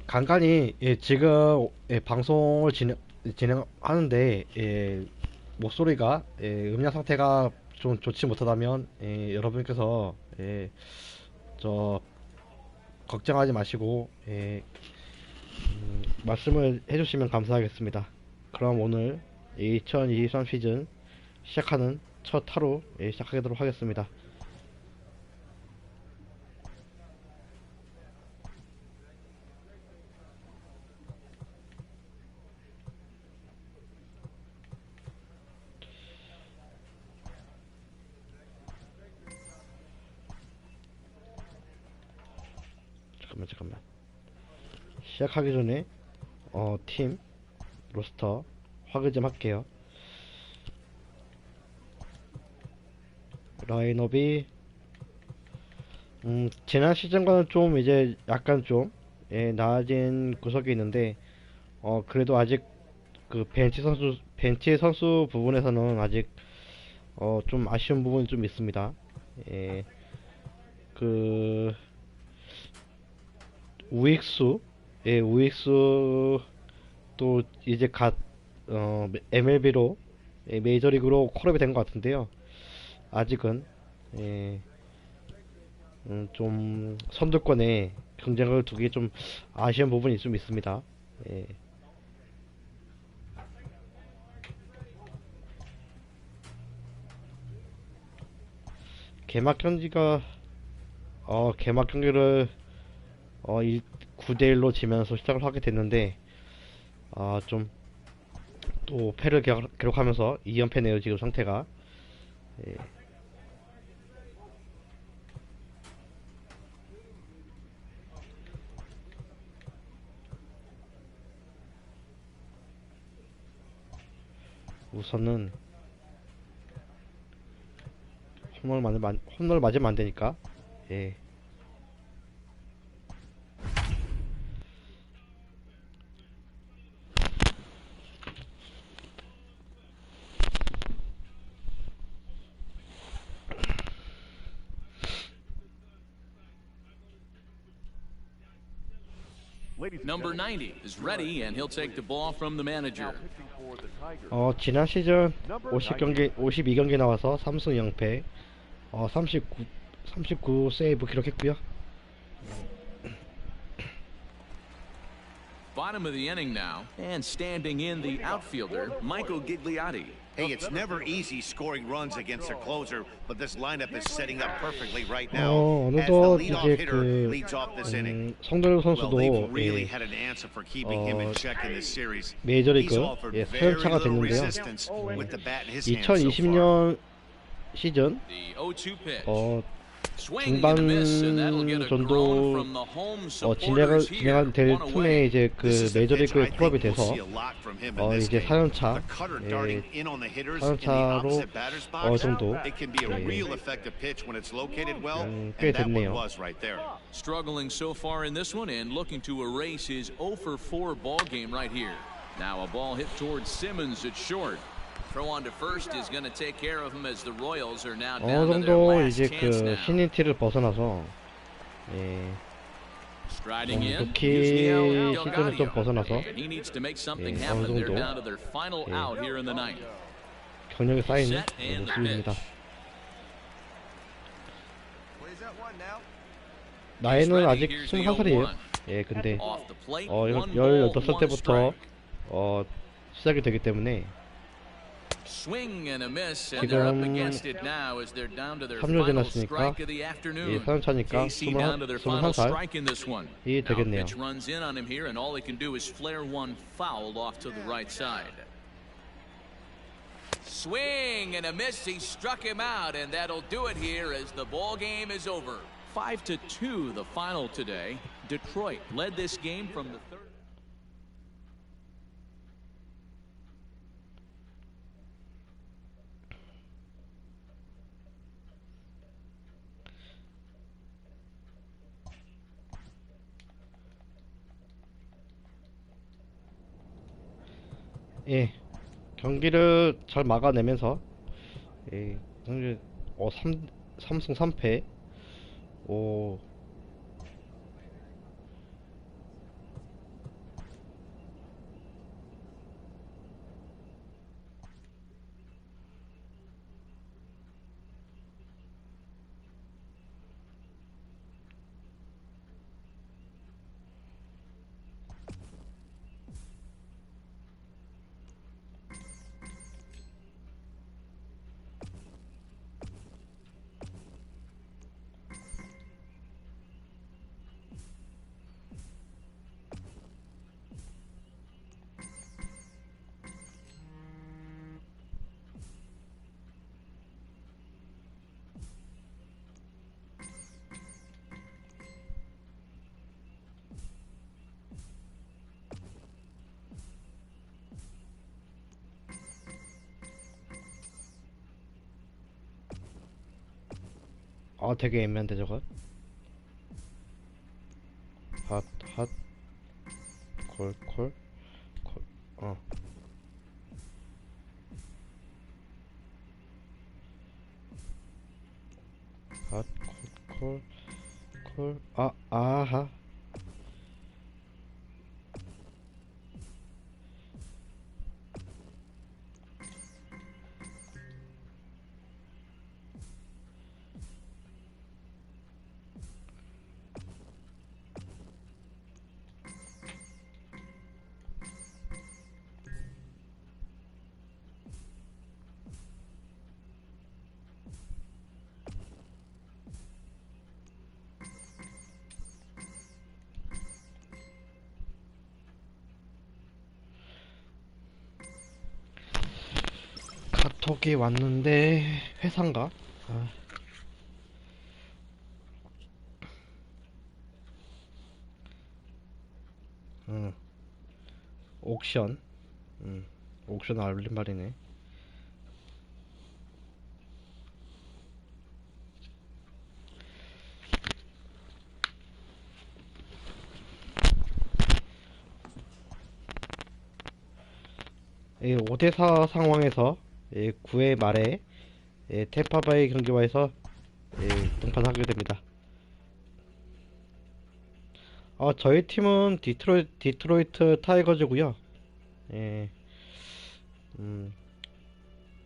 간간히 지금 방송을 진행하는데 목소리가 음량 상태가 좀 좋지 못하다면 여러분께서 저 걱정하지 마시고 말씀을 해주시면 감사하겠습니다. 그럼 오늘 2023 시즌 시작하는 첫 하루 시작하도록 하겠습니다. 잠깐만. 시작하기 전에 팀 로스터 확인 좀 할게요. 라인업이 지난 시즌과는 좀 이제 약간 좀 나아진 구석이 있는데 그래도 아직 그 벤치 선수 부분에서는 아직 좀 아쉬운 부분이 좀 있습니다. 예, 그 우익수 우익수 또 이제 MLB로 메이저리그로 콜업이 된 것 같은데요. 아직은 좀 선두권에 경쟁을 두기 좀 아쉬운 부분이 좀 있습니다. 예. 개막 경기가 개막 경기를 9대1로 지면서 시작을 하게 됐는데 좀 또 패를 기록하면서 2연패네요 지금 상태가. 예. 우선은 홈런을 맞으면 안 되니까. 예. Number 90 is ready, and he'll take the ball from the manager. 지난 시즌 52경기 나와서 3승 0패, 39 세이브 기록했고요. Bottom of the inning now, and standing in the outfielder, Michael Gigliotti. Hey, it's never easy scoring runs against a closer, but this lineup is setting up perfectly right now. As the 어느덧 leadoff 이제 hitter leads off this inning. 성도일 Well, 선수도 they've really had an answer for keeping him in check in this series. 메이저리그 He's offered very 사연차가 little 됐는데요. resistance with the bat in his hands so far. 2020년 시즌 The 0-2 pitch. 중반 정도 진행이 될 틈에 이제 그 메이저리그에 콜업이 돼서 이제 4년차 4년차로 어느 정도 꽤 됐네요. Struggling so far in this one and looking to erase his 0-for-4 ball game right here. Now a ball hit towards Simmons at short. Throw on to first is going to take care of him as the Royals are now down to their 정도 last 이제 chance 그 now. 신인 티를 벗어나서 Striding in, 루키 시즌을 좀 벗어나서 he needs to make something 어느 happen. They're 정도 down to their final out here in the ninth. 경력이 쌓이는 모습입니다. 나이는 아직 21살이에요. 근데 Off the plate, 이건 one ball, 18살 one 때부터 strike. 시작이 되기 때문에 Swing and a miss, and they're up 지금 against it now as they're down to their 3년 final 지났으니까 strike of the afternoon. 4년차니까 KC down to their final 21살 strike in this one. 이 Now 되겠네요. pitch runs in on him here, and all he can do is flare one foul off to the right side. Swing and a miss. He struck him out, and that'll do it here as the ball game is over. 5-2 the final today. Detroit led this game from the third. 경기를 잘 막아내면서 경기 3승 3패 되게 애매한데 저거. 핫, 핫, 콜, 콜, 콜. 핫, 콜, 콜, 콜. 아하. 카톡이 왔는데 회사인가? 옥션. 옥션 알림 말이네. 이 5대4 상황에서 9회 말에 템파바이 경기와에서 등판하게 됩니다. 저희 팀은 디트로이트 타이거즈고요.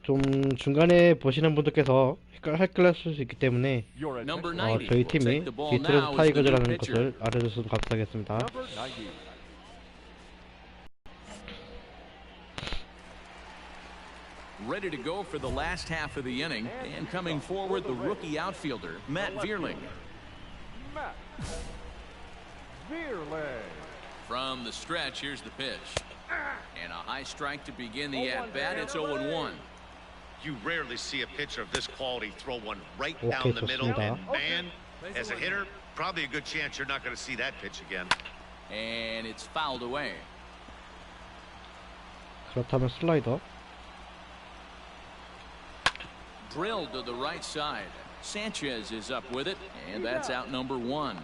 좀 중간에 보시는 분들께서 헷갈릴 수 있기 때문에 저희 팀이 디트로이트 타이거즈라는 것을 알아주시면 감사하겠습니다. Ready to go for the last half of the inning, and coming forward, the rookie outfielder, Matt Vierling. From the stretch, here's the pitch. And a high strike to begin the at-bat. It's 0-1. You rarely see a pitcher of this quality throw one right down the middle, and man, as a hitter, probably a good chance you're not going to see that pitch again. And it's fouled away. 그렇다면 슬라이더. Drilled to the right side. Sanchez is up with it, and that's out number 1.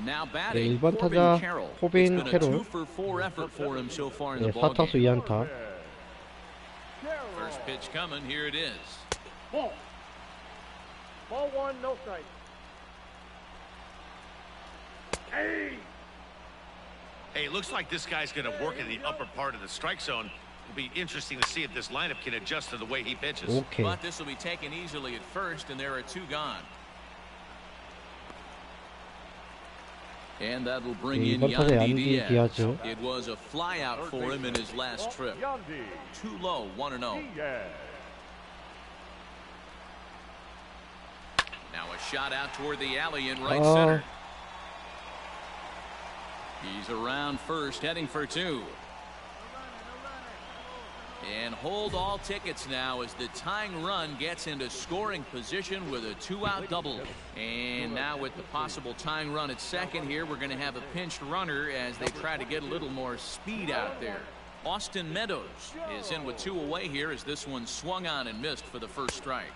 Now batting, 1번 Corbin 타자 Carroll. It's 코빈 been a 캐롤. 2-for-4 effort for him so far in the ball 4타수 game. 2안타. First pitch coming, here it is. Ball 1, no strike. Hey, it looks like this guy's going to work in the upper part of the strike zone. It'll be interesting to see if this lineup can adjust to the way he pitches. 오케이. But this will be taken easily at first, and there are 2 gone. And that'll bring in 2번 타자 Yandy 얀디 Diaz. 디아즈. It was a flyout for him in his last trip. Too low, 1-0. Now a shot out toward the alley in right center. He's around first, heading for 2. And hold all tickets now as the tying run gets into scoring position with a 2-out double. And now with the possible tying run at second here, we're going to have a pinched runner as they try to get a little more speed out there. Austin Meadows is in with 2 away here as this one swung on and missed for the first strike.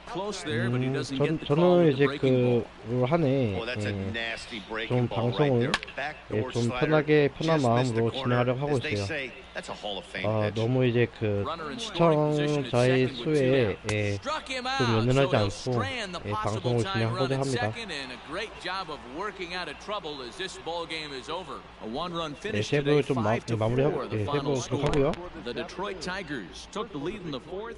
Close there, but he doesn't get the call 저는 with 이제 the breaking ball. 올 한해 Oh, that's a nasty 좀 breaking ball right there. 방송을 Backdoor 좀 slider. 편한 Just missed the 마음으로 corner. 진행하려고 하고 As they 있어요. say, that's a Hall of Fame pitch. 너무 이제 Runner in scoring position at 시청자의 second with 2 수에 down. Struck him 좀 out, 연연하지 so he'll 않고 strand the possible 방송을 tying run 진행하고자 at 합니다. second, and a great job of working out of trouble as this ball game is over. A 1-run finish 세부 today, 좀 5-4 마무리하고 the final 세부 score. 하고요. The Detroit Tigers took the lead in the 4th.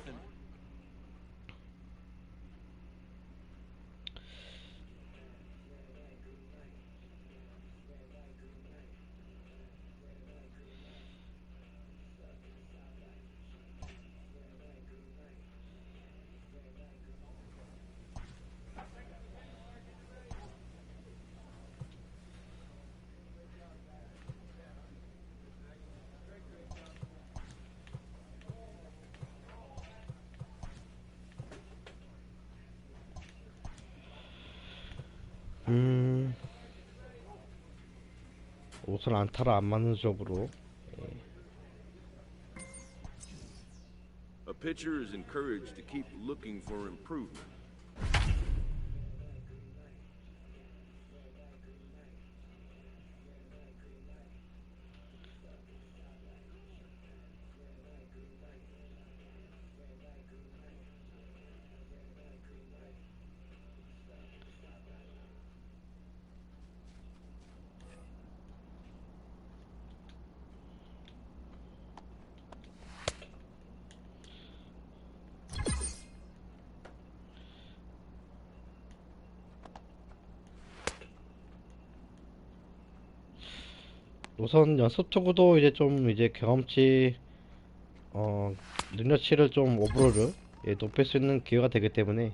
옷을 안타라 안 맞는 쪽으로. A pitcher is encouraged to keep looking for improvement. 우선 연습 투구도 이제 좀 이제 경험치 능력치를 좀 오버롤을 높일 수 있는 기회가 되기 때문에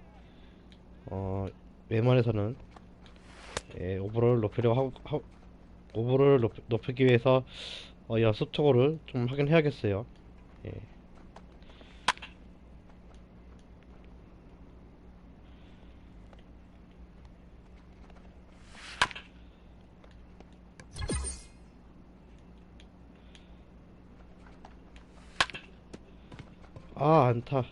웬만해서는 오버롤을 오버롤을 높이기 위해서 연습 투구를 좀 하긴 해야겠어요. 예. 아, 안타.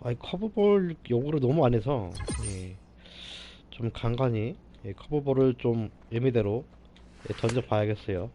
아이, 커브볼 요구를 너무 안 해서, 좀 간간히, 커브볼을 좀 의미대로 던져 봐야겠어요.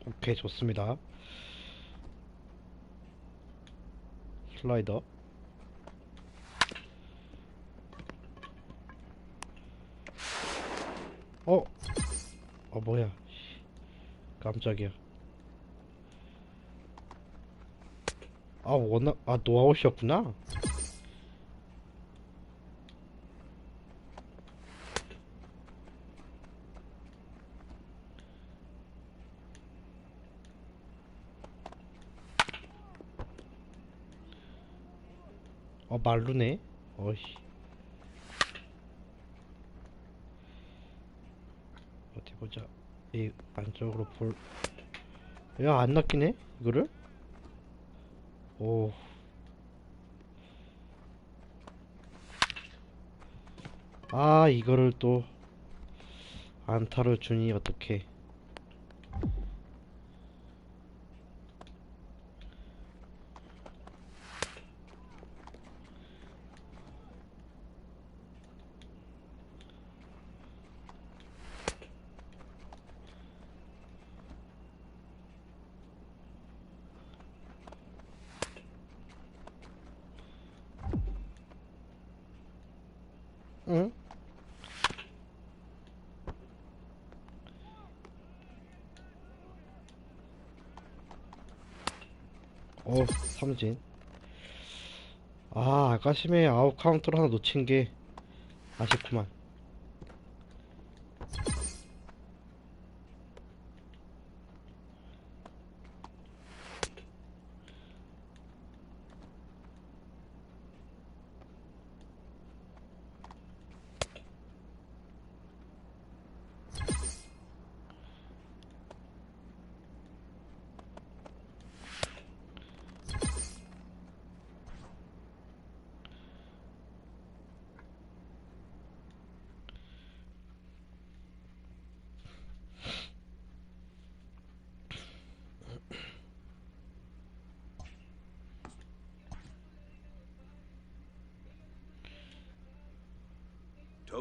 오케이, 좋습니다. 슬라이더. 뭐야. 깜짝이야. 노아웃이었구나. 말루네. 어이씨. 어디 보자. 이 안쪽으로 야, 안 낚이네? 이거를? 오. 이거를 또 안타를 주니 어떡해. 응? 삼진. 아까심에 아웃 카운트를 하나 놓친 게 아쉽구만.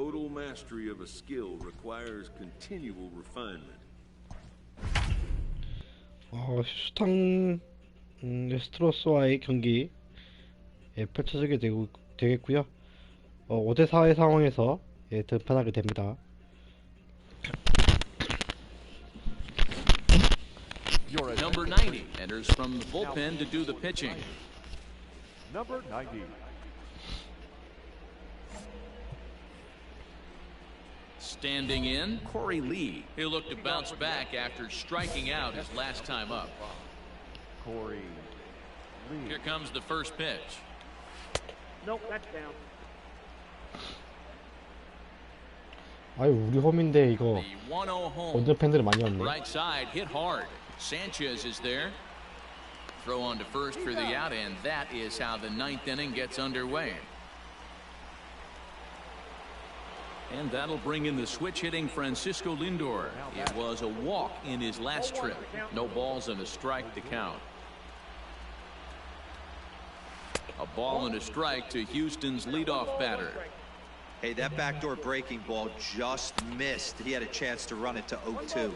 Total mastery of a skill requires continual refinement. 슈탕 스트로스와의 경기 펼쳐지게 되겠고요. 5대4의 상황에서 등판하게 됩니다. Number 90 enters from the bullpen to do the pitching. Number 90. Standing in, Corey Lee. He'll look to bounce back after striking out his last time up. Corey Lee. Here comes the first pitch. Nope, that's down. 아유, 우리 홈인데 이거 The 1-0 home. 원정 팬들이 많이 왔네. Right side hit hard. Sanchez is there. Throw on to first for the out, and that is how the ninth inning gets underway. And that'll bring in the switch-hitting Francisco Lindor. It was a walk in his last trip. No balls and a strike to count. A ball and a strike to Houston's leadoff batter. Hey, that backdoor breaking ball just missed. He had a chance to run it to 0-2.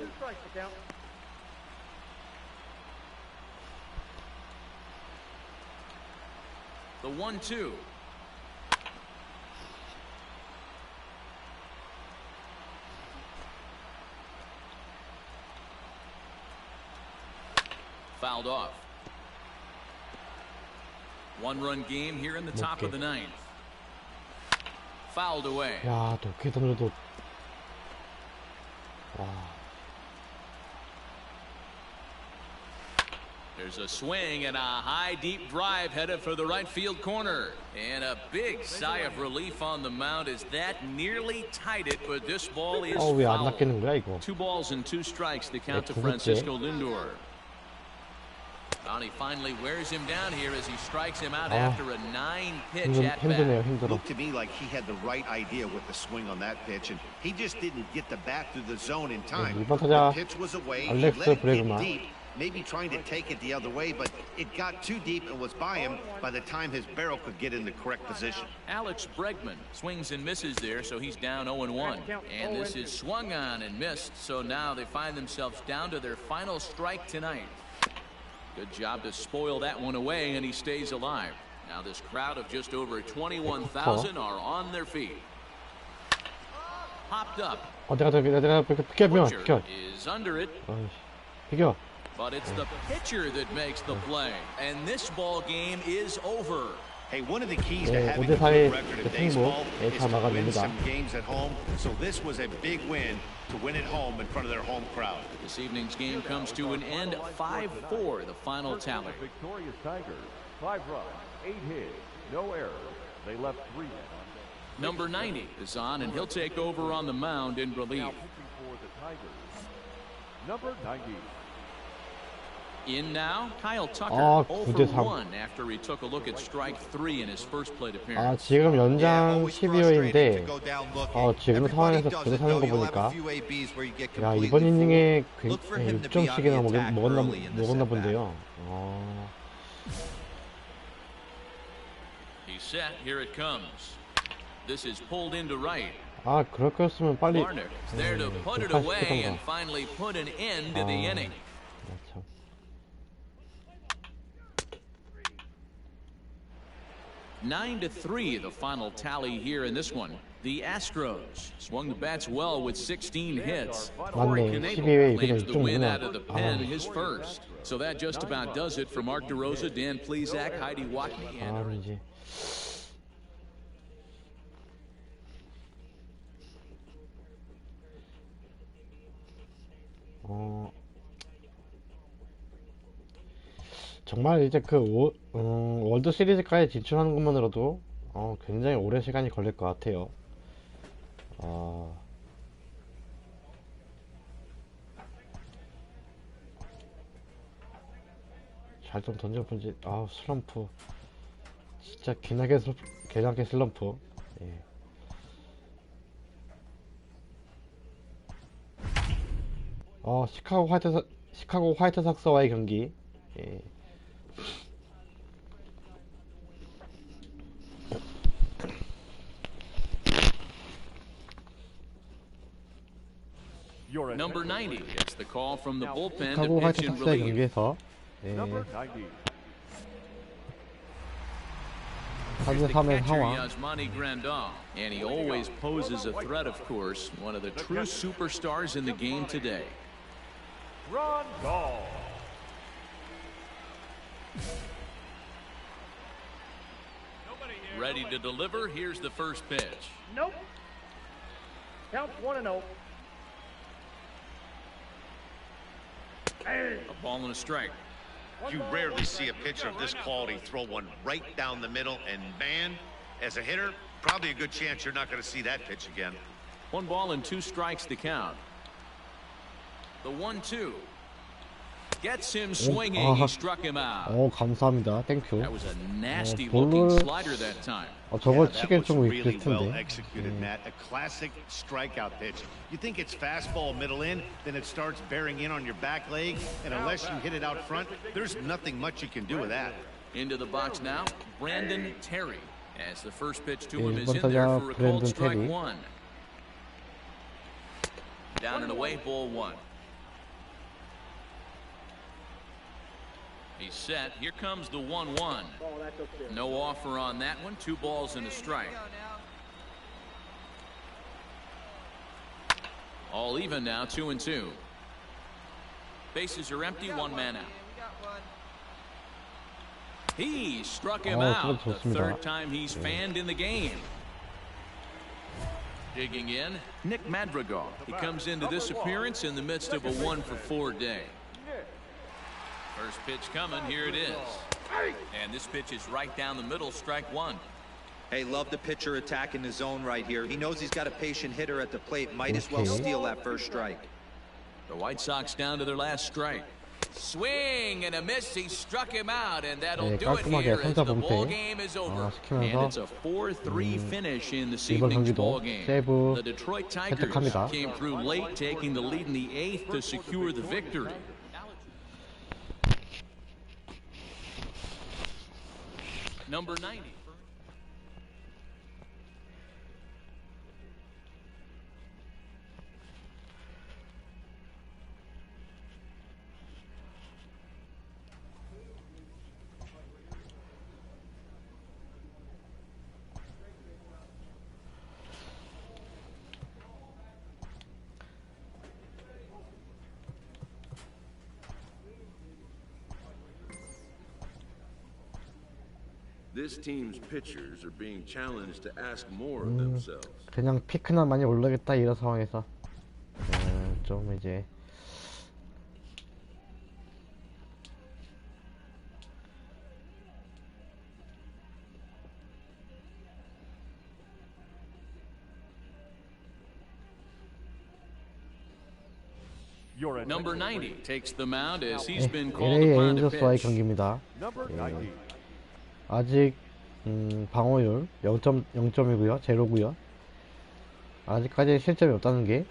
The 1-2. Fouled off. One-run game here in the top of the ninth. Fouled away. 야, 높게 던져도 와. There's a swing and a high deep drive headed for the right field corner. And a big sigh of relief on the mound as that nearly tied it, but this ball is 왜 안 foul. 낚이는 거야 이거? 2 balls and 2 strikes to count to 두 번째. Francisco Lindor. And he finally wears him down here as he strikes him out after a 9-pitch at 힘드네요, bat. 힘들어. Looked to me like he had the right idea with the swing on that pitch, and he just didn't get the bat through the zone in time. 이번 타자 The pitch was away. He 알렉스 let it get 브레그만. deep, maybe trying to take it the other way, but it got too deep and was by him by the time his barrel could get in the correct position. Alex Bregman swings and misses there, so he's down 0-1. And this is swung on and missed, so now they find themselves down to their final strike tonight. Good job to spoil that one away, and he stays alive. Now this crowd of just over 21,000 are on their feet. Popped up. 내가 Butcher 비켜. is under it, 비켜. but it's the pitcher that makes the play. And this ball game is over. Hey, one of the keys to 네, having a 5대4의 good record in 승부 baseball is 잘 to win 막아냅니다. some games at home. So this was a big win to win at home in front of their home crowd. This evening's game comes to an end 5-4, the final tally. Victorious Tigers. 5 runs, 8 hits, no errors. They left 3 men on base. Number 90 is on, and he'll take over on the mound in relief. Now pitching for the Tigers. Number 90. In now, Kyle Tucker, 아, 0 9대 for 3. 1 after he took a look at strike 3 in his first plate 아, appearance. 지금 Yeah, 연장 always frustrating to 12회인데 go down looking. 지금 Everybody 상황에서 does 그대 it, 사는 though. 거 You'll have 보니까 a few ABs where you get 야, completely 이번 이닝에 fooled. Look for him to be on the 6점씩이나 attack early in this 먹었나 at-bat. 본데요. He's set, here it comes. This is pulled into right. 아, 그럴 거였으면 빨리 Larnach is there to put it away and finally put an end to the inning. 참. 9-3, the final tally here in this one. The Astros swung the bats well with 16 hits. Corey 맞네. Knebel 12회 claims the win 이기는 out of the pen, his first. So that just about does it for Mark DeRosa, Dan Plesac, Heidi Watney, and 이제 정말 이제 월드 시리즈까지 진출하는 것만으로도 굉장히 오랜 시간이 걸릴 것 같아요. 잘 좀 던져본지. 슬럼프 진짜 개나게 슬럼프. 예. 시카고 화이트삭스와의 경기. 예. Your Number 90 gets the call from the bullpen 시카고 to 화이트 pitch in 삭스의 relief. 경기에서 number 90. 4대3의 상황. Yasmani Grandal, and he always poses a threat, of course. One of the true superstars in the game today. Run ball. Ready to deliver. Here's the first pitch. Nope. Counts 1-0. A ball and a strike. You rarely see a pitcher of this quality throw one right down the middle, and man, as a hitter, probably a good chance you're not going to see that pitch again. 1 ball and 2 strikes to count. The 1-2 gets him swinging. He struck him out. 감사합니다. 땡큐. That was a nasty looking 볼을 slider that time. 저거 That 치기엔 was 좀 really 있을 well 텐데. executed, Matt. A classic strikeout pitch. You think it's fastball middle in, then it starts bearing in on your back leg, and unless you hit it out front, there's nothing much you can do with that. Into the box now, Brandon Terry. As the first pitch to him 네, is 이번 in there 타자 for a called 브랜든 strike 테리. 1. Down and away, ball 1. He's set. Here comes the 1-1. No offer on that one. 2 balls and a strike. All even now, 2-2. Bases are empty, 1 man out. He struck him out. The third time he's fanned in the game. Digging in, Nick Madrigal. He comes into this appearance in the midst of a 1-for-4 day. First pitch coming, here it is. And this pitch is right down the middle, strike 1. Hey, love the pitcher attacking the zone right here. He knows he's got a patient hitter at the plate. Might as well steal that first strike. The White Sox down to their last strike. Swing and a miss. He struck him out, and that'll do it here as the ball game is over. And it's a 4-3 finish in this evening's ball game. The Detroit Tigers came through late, taking the lead in the 8th to secure the victory. Number 90. This team's pitchers are being challenged to ask more of themselves. 그냥 피크나 많이 올라겠다 이런 상황에서 좀 이제 Number 90 takes the mound as he's been called LA upon to 에인저스와의 pitch. 경기입니다. Number 90. 아직 방어율 0.0이고요. 제로고요. 아직까지 실점이 없다는 게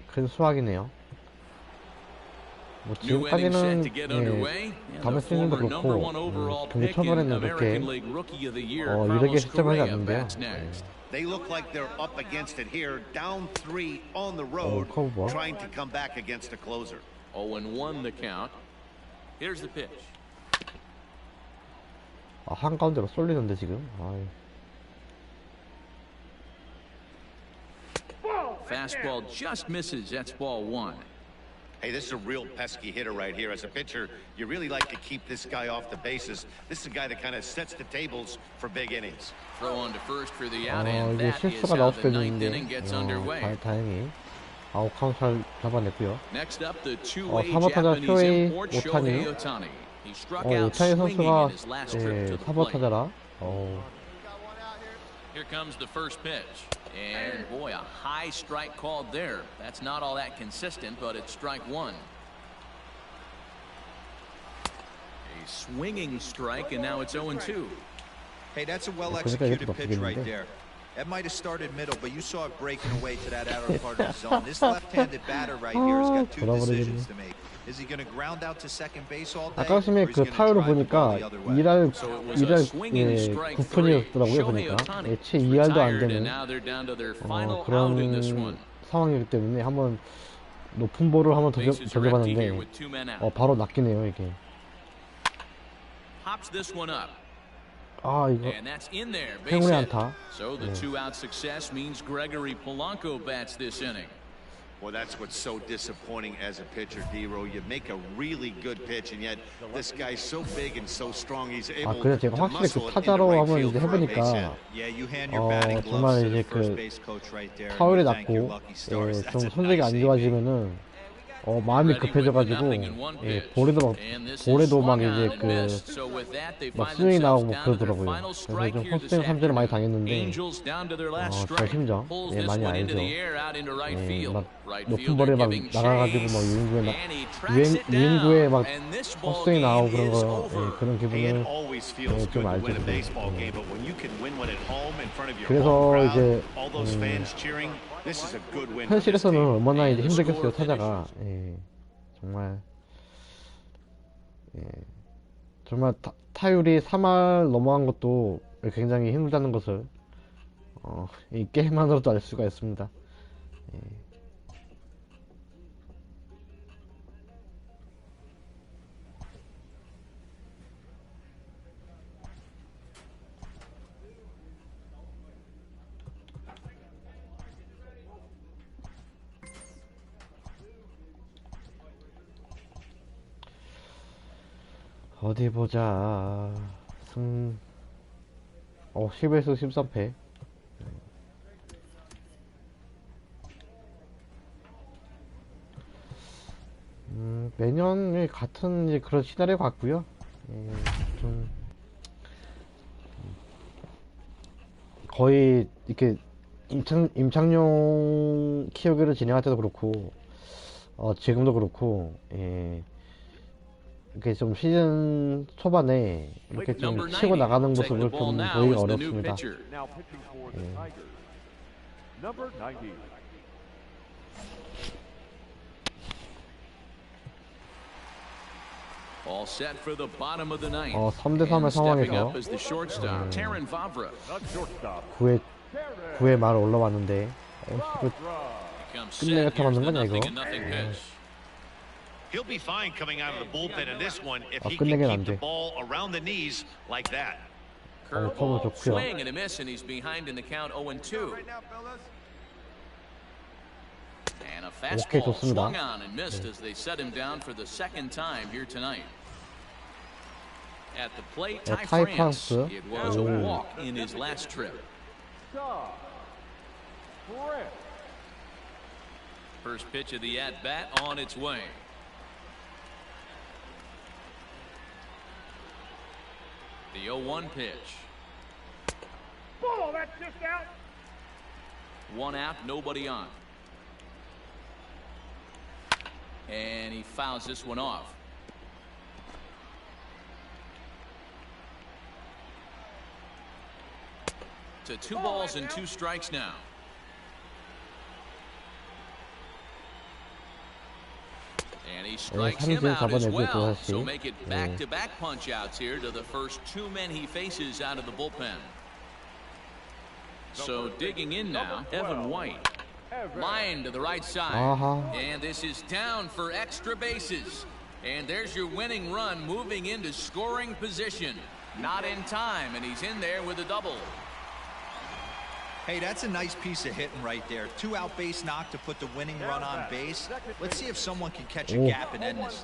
큰 수확이네요. 뭐 New inning set to get 지금까지는 underway. And 다음 the 시즌도 former number 그렇고 1 overall 경기 pick in 초반에는 그렇게 American League Rookie of the Year, 유력하게 Carlos 실점하지 Correa, 않는데요. bats next. They look like they're up against it here, down 3 on the road, 커브볼. trying to come back against a closer. 0-1 the count. Here's the pitch. 한가운데로 쏠리는데 지금. Fastball just misses. That's ball 1. Hey, this is a real pesky hitter right here. As a pitcher, you really like to keep this guy off the bases. This is a guy that kind of sets the tables for big innings. Throw on to first for the out, and 이게 that is 실수가 how 나올 the 수도 ninth 있는데 inning gets underway. 다행히 아웃카운트 잘 잡아냈고요. Next up, the two-way 3번 타자 Japanese 쇼헤이 import Shohei 오타니. Ohtani. He struck out 오타니 swinging 선수가 in his last trip to the 4번 plate. 타자라 Here comes the first pitch. And boy, a high strike called there. That's not all that consistent, but it's strike 1. A swinging strike, and now it's 0-2. Hey, that's a well-executed pitch right there. That might have started middle, but you saw it breaking away to that outer part of the zone. This left-handed batter right here has got two decisions to make. Is he going to ground out to second base all day? 아까 전에 그 타율을 보니까 2할 9푼이었더라고요. 보니까 채 2할도 안 되는 그런 상황이기 때문에 한번 높은 볼을 한번 돌려봤는데 바로 낚이네요 이게. Pops this one up. 아 이거 And that's in there. Base 행운의 hit. 안타. So the two-out success means Gregory Polanco bats this inning. Well, that's what's so disappointing as a pitcher, D-Row. You make a really good pitch, and yet this guy's so big and so strong. He's able 그래서 to 제가 확실히 muscle 그 it into 타자로 right 한번 field 이제 for a base hit. 해보니까 Yeah, you hand your batting gloves 정말 to 이제 the first 그 base coach right there. and 타율이 you thank your 낮고 lucky stars. 좀 That's a 성적이 안 nice 좋아지면은 마음이 급해져가지고 볼에도 막 이제 막 스윙이 나오고 뭐 그러더라고요. 그래서 좀 헛스윙 삼진을 많이 당했는데 저 심정 많이 알죠. 막 높은 볼에 막 나가가지고 막 유인구에 막 헛스윙 나오고 그런 거 그런 기분을 좀 알죠. 그래서 이제 현실에서는 얼마나 이제 힘들겠어요 타자가. 정말 타율이 3할 넘어간 것도 굉장히 힘들다는 것을 이 게임만으로도 알 수가 있습니다. 어디 보자. 11승 13패. 매년 같은 이제 그런 시나리오 같고요. 좀 거의 이렇게 임창용 키우기를 진행할 때도 그렇고 지금도 그렇고 이렇게 좀 시즌 초반에 이렇게 좀 치고 나가는 모습을 좀 보기가 어렵습니다. Number 90. All set for the bottom of the ninth. 3대3의 상황에서 as the shortstop, Taron Vavra. 9회 말 올라왔는데 끝내겠다 맞는 거냐 이거? He'll be fine coming out of the bullpen in this one if he 끝내긴 can 안 keep the 돼. ball around the knees like that. 펌은 좋고요. Swing and a miss, and he's behind in the count 0-2. And a 오케이, fastball 좋습니다. swung on and missed as they set him down for the second time here tonight. At the plate, Ty Ty France. France. It was a walk in his last trip. First pitch of the at-bat on its way. The 0-1 pitch. Ball, that's just out. One out, nobody on. And he fouls this one off. To 2 balls and 2 strikes now. And he strikes him out as well. So make it back-to-back punch-outs here to the first 2 men he faces out of the bullpen. So digging in now, Evan White. Line to the right side. And this is down for extra bases. And there's your winning run moving into scoring position. Not in time, and he's in there with a double. Hey, that's a nice piece of hitting right there. 2-out base knock to put the winning run on base. Let's see if someone can catch a gap and end this.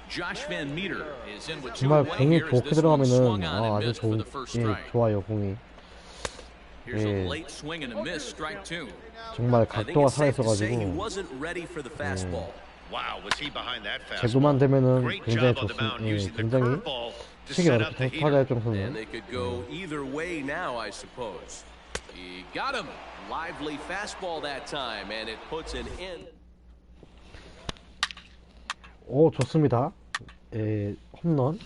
Josh Van Meter is in with 2 정말 away 공이 here as 좋게 this one swung 들어가면은 on and 아주 missed for the first strike. 좋아요 공이. Here's a late swing and a miss, strike 2. 정말 I think 각도가 it's safe to say he 살아있어가지고 wasn't ready for the fastball. Wow, was he behind that 제구만 fastball? 되면은 Great 굉장히 job on the mound 좋습니다. using the 굉장히 curveball to 치기 set up the 어렵죠. heater. 타자의 And 정도는. they could go either way now, I suppose. He got him. Lively fastball that time, and it puts an end. 오 좋습니다. 홈런.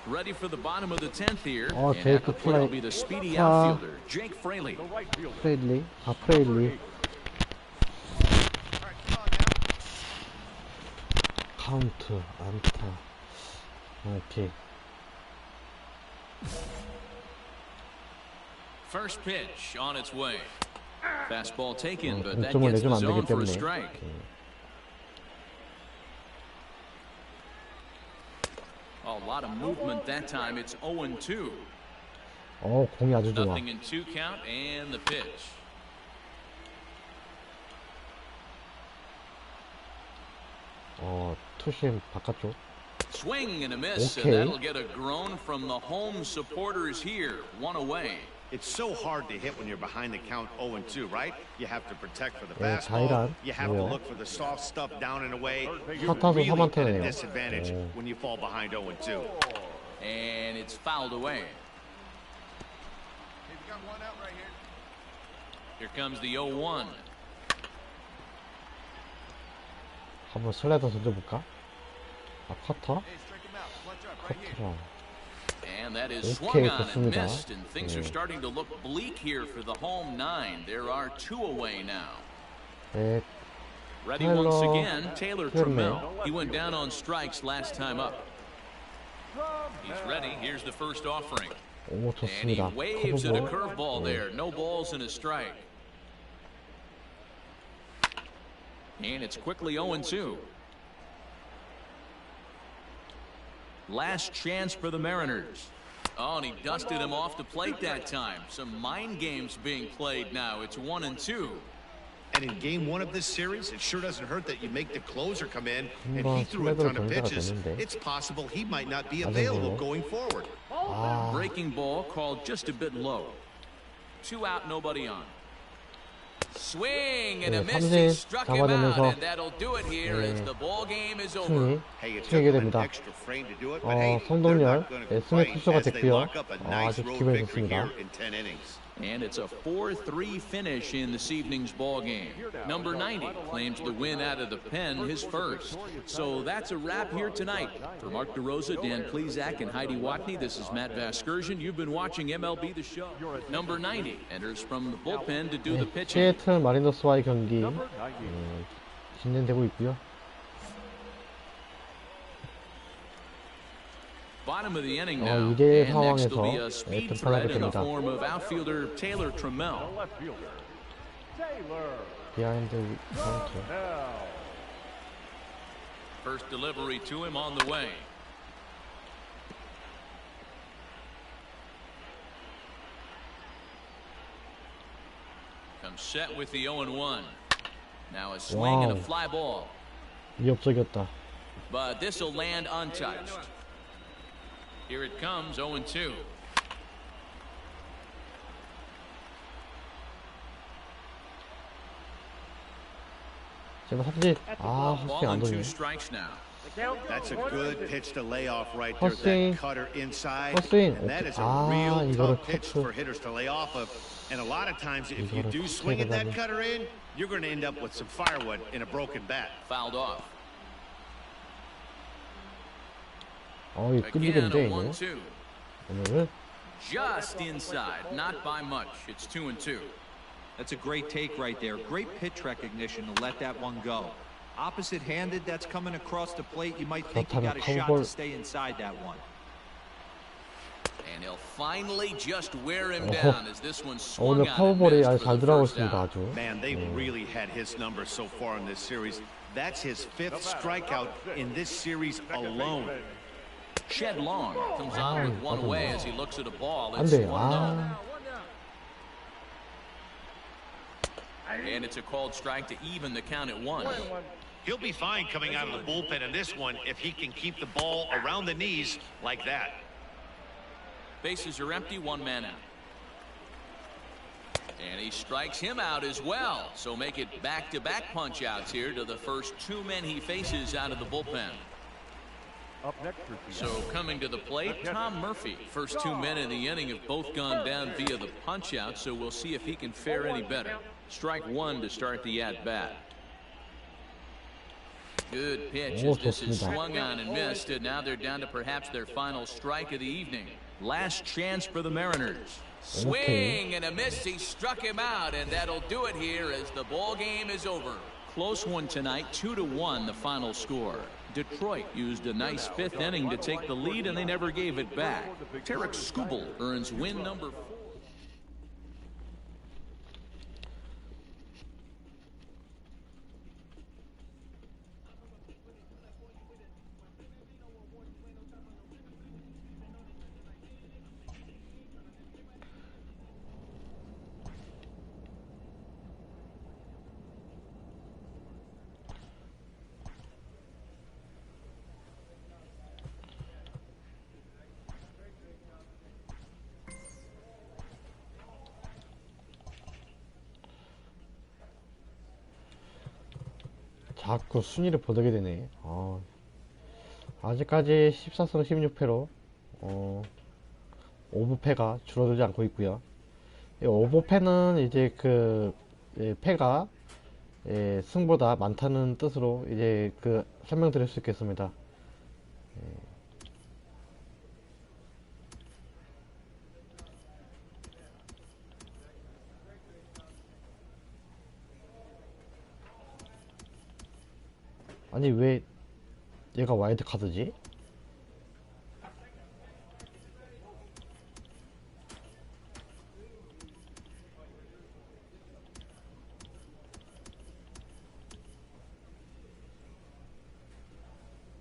Ready for the bottom of the 10th here. 제이크 and will 플레이. be the speedy outfielder, Jake Fraley. 프레일리. 프레일리. 카운트 안타. 오케이. First pitch on its way. Fastball taken, but that 공점을 gets the 내주면 안 zone 되기 for a 때문에. strike. A lot of movement that time. It's 0-2. 공이 아주 좋아. Nothing in 2 count and the pitch. 투심 바깥쪽. Swing and a miss, Okay. and that'll get a groan from the home supporters here. 1 away. It's so hard to hit when you're behind the count 0-2, right? You have to protect for the 네, fastball. 자이란. You have to 뭐야? look for the soft stuff down and away. You're 타타수 really at a 삼안타네요. disadvantage when you fall behind 0-2. And it's fouled away. Here comes the 0-1. 한번 슬라이더 던져볼까? 커터? 커터랑. And that is Okay, swung on and 좋습니다. missed, and things are starting to look bleak here for the home 9. There are 2 away now. 네, Ready Hello. once again, Taylor Good Trammell. He went down on strikes last time up. He's ready. Here's the first offering. 오, And he 좋습니다. waves at a 커브볼. curveball there. No balls and a strike. And it's quickly 0-2. Last chance for the Mariners. Oh, and he dusted him off the plate that time. Some mind games being played now. It's 1-2. And in game 1 of this series, it sure doesn't hurt that you make the closer come in, and 한번 he threw a ton of 슬라이더로 pitches. 던져가 되는데. It's possible he might not be 맞은 available 걸로. going forward. Breaking ball called just a bit low. 2 out, nobody on. Swing and a 네, miss. He 삼진 struck him out, 잡아내면서 and that'll do it here as the ball game is over. 승리. Hey, it took 튀게 him an 됩니다. extra frame to do it, but hey, they're 성동열 not gonna 네, 스매 complain 투수가 as they 됐고요. lock up a nice 아주 road 기분이 victory 좋습니다. here in 10 innings. And it's a 4-3 finish in this evening's ball game. Number 90 claims the win out of the pen, his first. So that's a wrap here tonight. For Mark DeRosa, Dan Plezak, and Heidi Watney, this is Matt Vasgersian. You've been watching MLB The Show. Number 90 enters from the bullpen to do the pitching. 시애틀 마리너스와의 경기 진행되고 있고요. Bottom of the inning now. 2대1 And next will be 상황에서 a speed 득점하게 threat in the 됩니다. form of outfielder Taylor Trammell. Left fielder, Taylor. 비하인드 카운트. Now, First delivery to him on the way. Comes set with the 0-1. Now a swing and a Wow. fly ball. 위협적이었다. But this will land untouched. Here it comes, 0-2. 제발 삼진. 아, Ball 헛스윙 안 and 2 돌네. strikes now. That's a good pitch to lay off right there. 헛스윙. That cutter inside. 헛스윙. And that is a 아, real 이거를 tough pitch 커트. for hitters to lay off of. And a lot of times, if you 이거를 do swing at that 커트해가지고. cutter in, you're going to end up with some firewood in a broken bat. Fouled off. 이거 Again, a 끌리겠는데, 이거. 1-2. 오늘은. Just inside, not by much. It's 2-2. That's a great take right there. Great pitch recognition to let that one go. Opposite-handed, that's coming across the plate. You might think you got a shot to stay inside that one. And he'll finally just wear him down as this one swung 오늘 on and 파워볼이 missed 아주 for 잘 the 들어가고 first 있습니다, out. 아주. Man, they've really had his number so far in this series. That's his 5th strikeout in this series alone. Shed Long comes on with one away as he looks at a ball. 안 It's 돼. 1-0. 아, And it's a called strike to even the count at 1. He'll be fine coming out of the bullpen in this one if he can keep the ball around the knees like that. Bases are empty, 1 man out. And he strikes him out as well. So make it back-to-back punch outs here to the first 2 men he faces out of the bullpen. up next for So Seattle. coming to the plate, Tom Murphy. First 2 men in the inning have both gone down via the punch out, so we'll see if he can fare any better. Strike 1 to start the at-bat. Good pitch as this is swung on and missed, and now they're down to perhaps their final strike of the evening. Last chance for the Mariners. Swing and a miss. He struck him out, and that'll do it here as the ball game is over. Close one tonight, 2-1 the final score. Detroit used a nice 5th inning to take the lead, and they never gave it back. Tarek Skubal earns win number 4. 자꾸 순위를 보게 되네. 아직까지 14승 16패로 오버패가 줄어들지 않고 있고요. 오버패는 이제 그 패가 승보다 많다는 뜻으로 이제 그 설명드릴 수 있겠습니다. 아니 왜 얘가 와일드 카드지?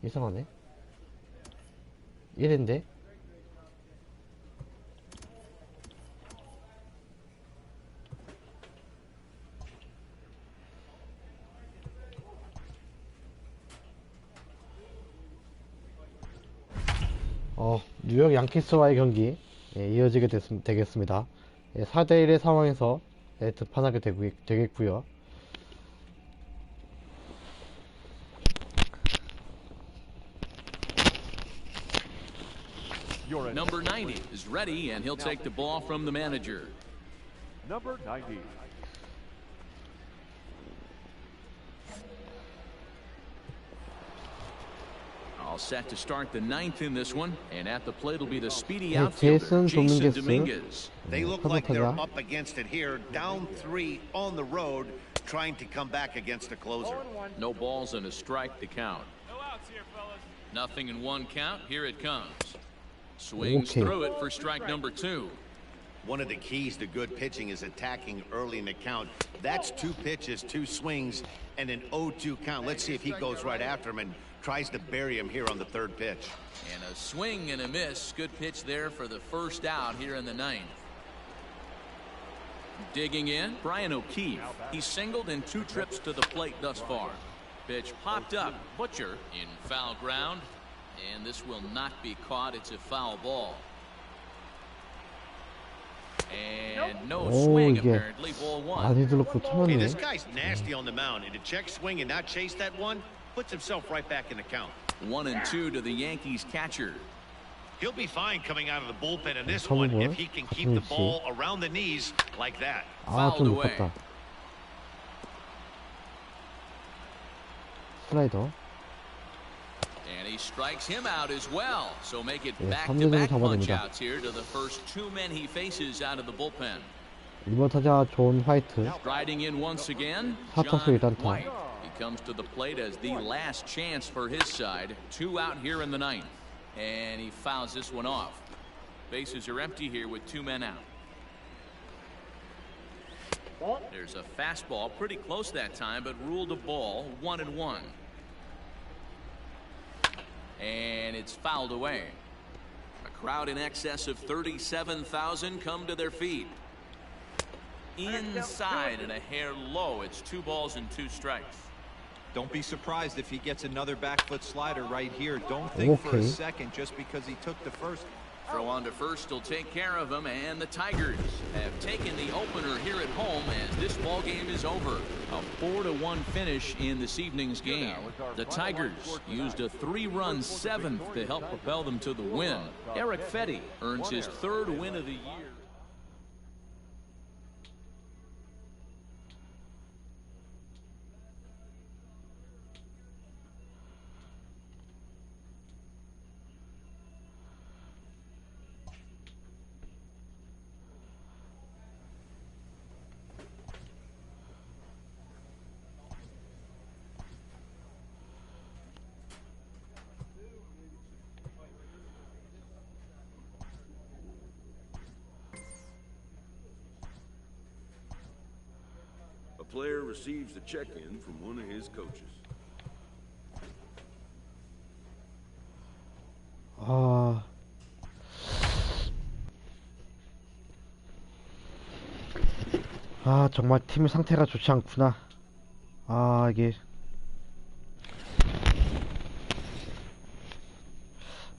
이상하네. 1인데? 뉴욕 양키스와의 경기 이어지게 되겠습니다. 4대1의 상황에서 득판하게 되겠고요. Number 90 is ready, and he'll take the ball from the manager. Number 90. All set to start the ninth in this one, and at the plate will be the speedy Jason outfielder, Jason Dominguez. Dominguez. They look like they're up against it here, down 3 on the road, trying to come back against a closer. No balls and a strike to count. No outs here, fellas. Nothing in one count. Here it comes. Swings through it for strike number 2. One of the keys to good pitching is attacking early in the count. That's 2 pitches, 2 swings, and an 0-2 count. Let's see if he goes right after him and tries to bury him here on the 3rd pitch. And a swing and a miss. Good pitch there for the first out here in the 9th. Digging in, Brian O'Keefe. He's singled in 2 trips to the plate thus far. Pitch popped up. Butcher in foul ground. And this will not be caught. It's a foul ball. And no swing, apparently. Ball 1. Hey, this guy's nasty on the mound. And to check swing and not chase that one, puts himself right back in the count. 1-2 to the Yankees catcher. He'll be fine coming out of the bullpen in this one if he can keep the ball around the knees like that. Fouled away. 슬라이더. And he strikes him out as well. So make it back-to-back punch-outs here to the first 2 men he faces out of the bullpen. 1번 타자 존 화이트. Striding in once again, 4타수 1안타. White. He comes to the plate as the last chance for his side. 2 out here in the 9th. And he fouls this one off. Bases are empty here with 2 men out. There's a fastball pretty close that time, but ruled a ball. 1-1. And it's fouled away. A crowd in excess of 37,000 come to their feet. Inside and a hair low. It's 2 balls and 2 strikes. Don't be surprised if he gets another back foot slider right here. Don't think for a second just because he took the first. Throw on to first will take care of him, and the Tigers have taken the opener here at home as this ball game is over. A 4-1 finish in this evening's game. The Tigers used a 3-run 7th to help propel them to the win. Eric Fetty earns his 3rd win of the year. A player receives a check-in from one of his coaches. 정말 팀의 상태가 좋지 않구나. 이게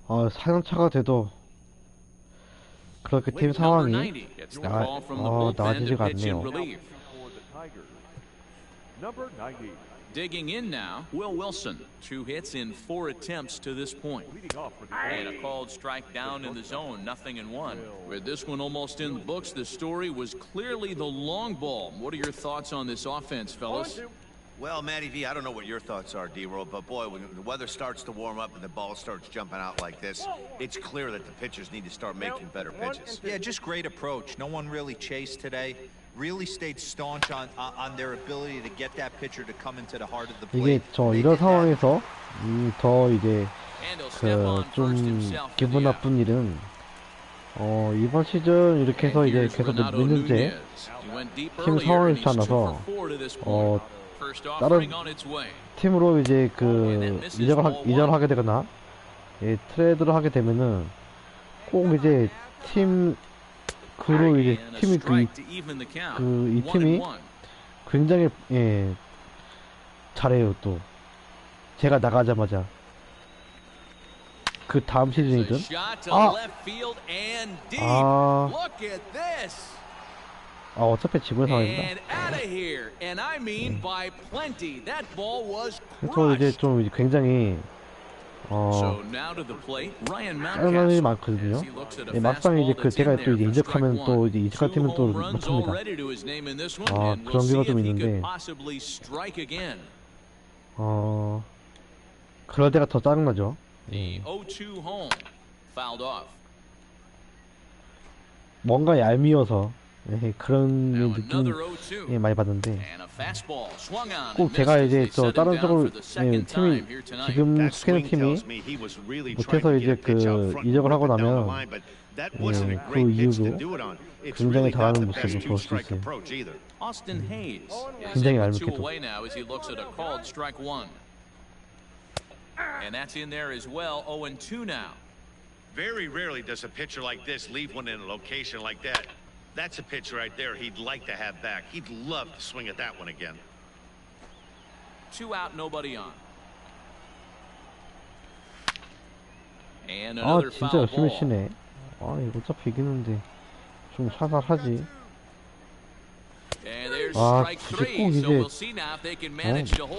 4연차가 돼도 그렇게 팀 상황이 나아지지가 않네요. Number 90. digging in now, Will Wilson. 2 hits in 4 attempts to this point. And a called strike down in the zone, 0-1. With this one almost in the books, the story was clearly the long ball. What are your thoughts on this offense, fellas? Well, Matty V, I don't know what your thoughts are, D-Roll, but boy, when the weather starts to warm up and the ball starts jumping out like this, it's clear that the pitchers need to start making better pitches. Yeah, just great approach. No one really chased today. Really stayed staunch on their ability to get that pitcher to come into the heart of the plate. 이게 이런 상황에서 더 이제 좀 기분 나쁜 일은 이번 시즌 이렇게 해서 이제 계속 몇 년째 팀 상황이 좋지 않아서 다른 팀으로 이제 이적을 하게 되거나 트레이드를 하게 되면은 꼭 이제 팀 그로 이제 팀이 이 팀이 굉장히 잘해요. 또 제가 나가자마자 그 다음 시즌이든 어차피 지구의 상황입니다. 그래서 이제 좀 굉장히 짜증나는 일이 많거든요. 막상 이제 제가 또 이제 이적하면 또 이제 이적할 팀은 또 못합니다. 그런 게가 좀 있는데 그럴 때가 더 짜증나죠. 뭔가 얄미워서 그런 느낌 많이 받는데 꼭 제가 이제 저 다른 쪽으로 팀이 지금 스캐너 팀이 못해서 이제 이적을 하고 나면 그 이후로 굉장히 잘하는 모습을 볼 수 있어요. 굉장히 얄밉게도. And that's in there as well. 0-2 now. Very rarely does a pitcher like this leave one in a location like that. That's a pitch right there he'd like to have back. He'd love to swing at that one again. 2 out, nobody on. And another 진짜 foul 열심히 ball. 치네. 이거 어차피 이기는데 좀 살살하지. 굳이 꼭 이제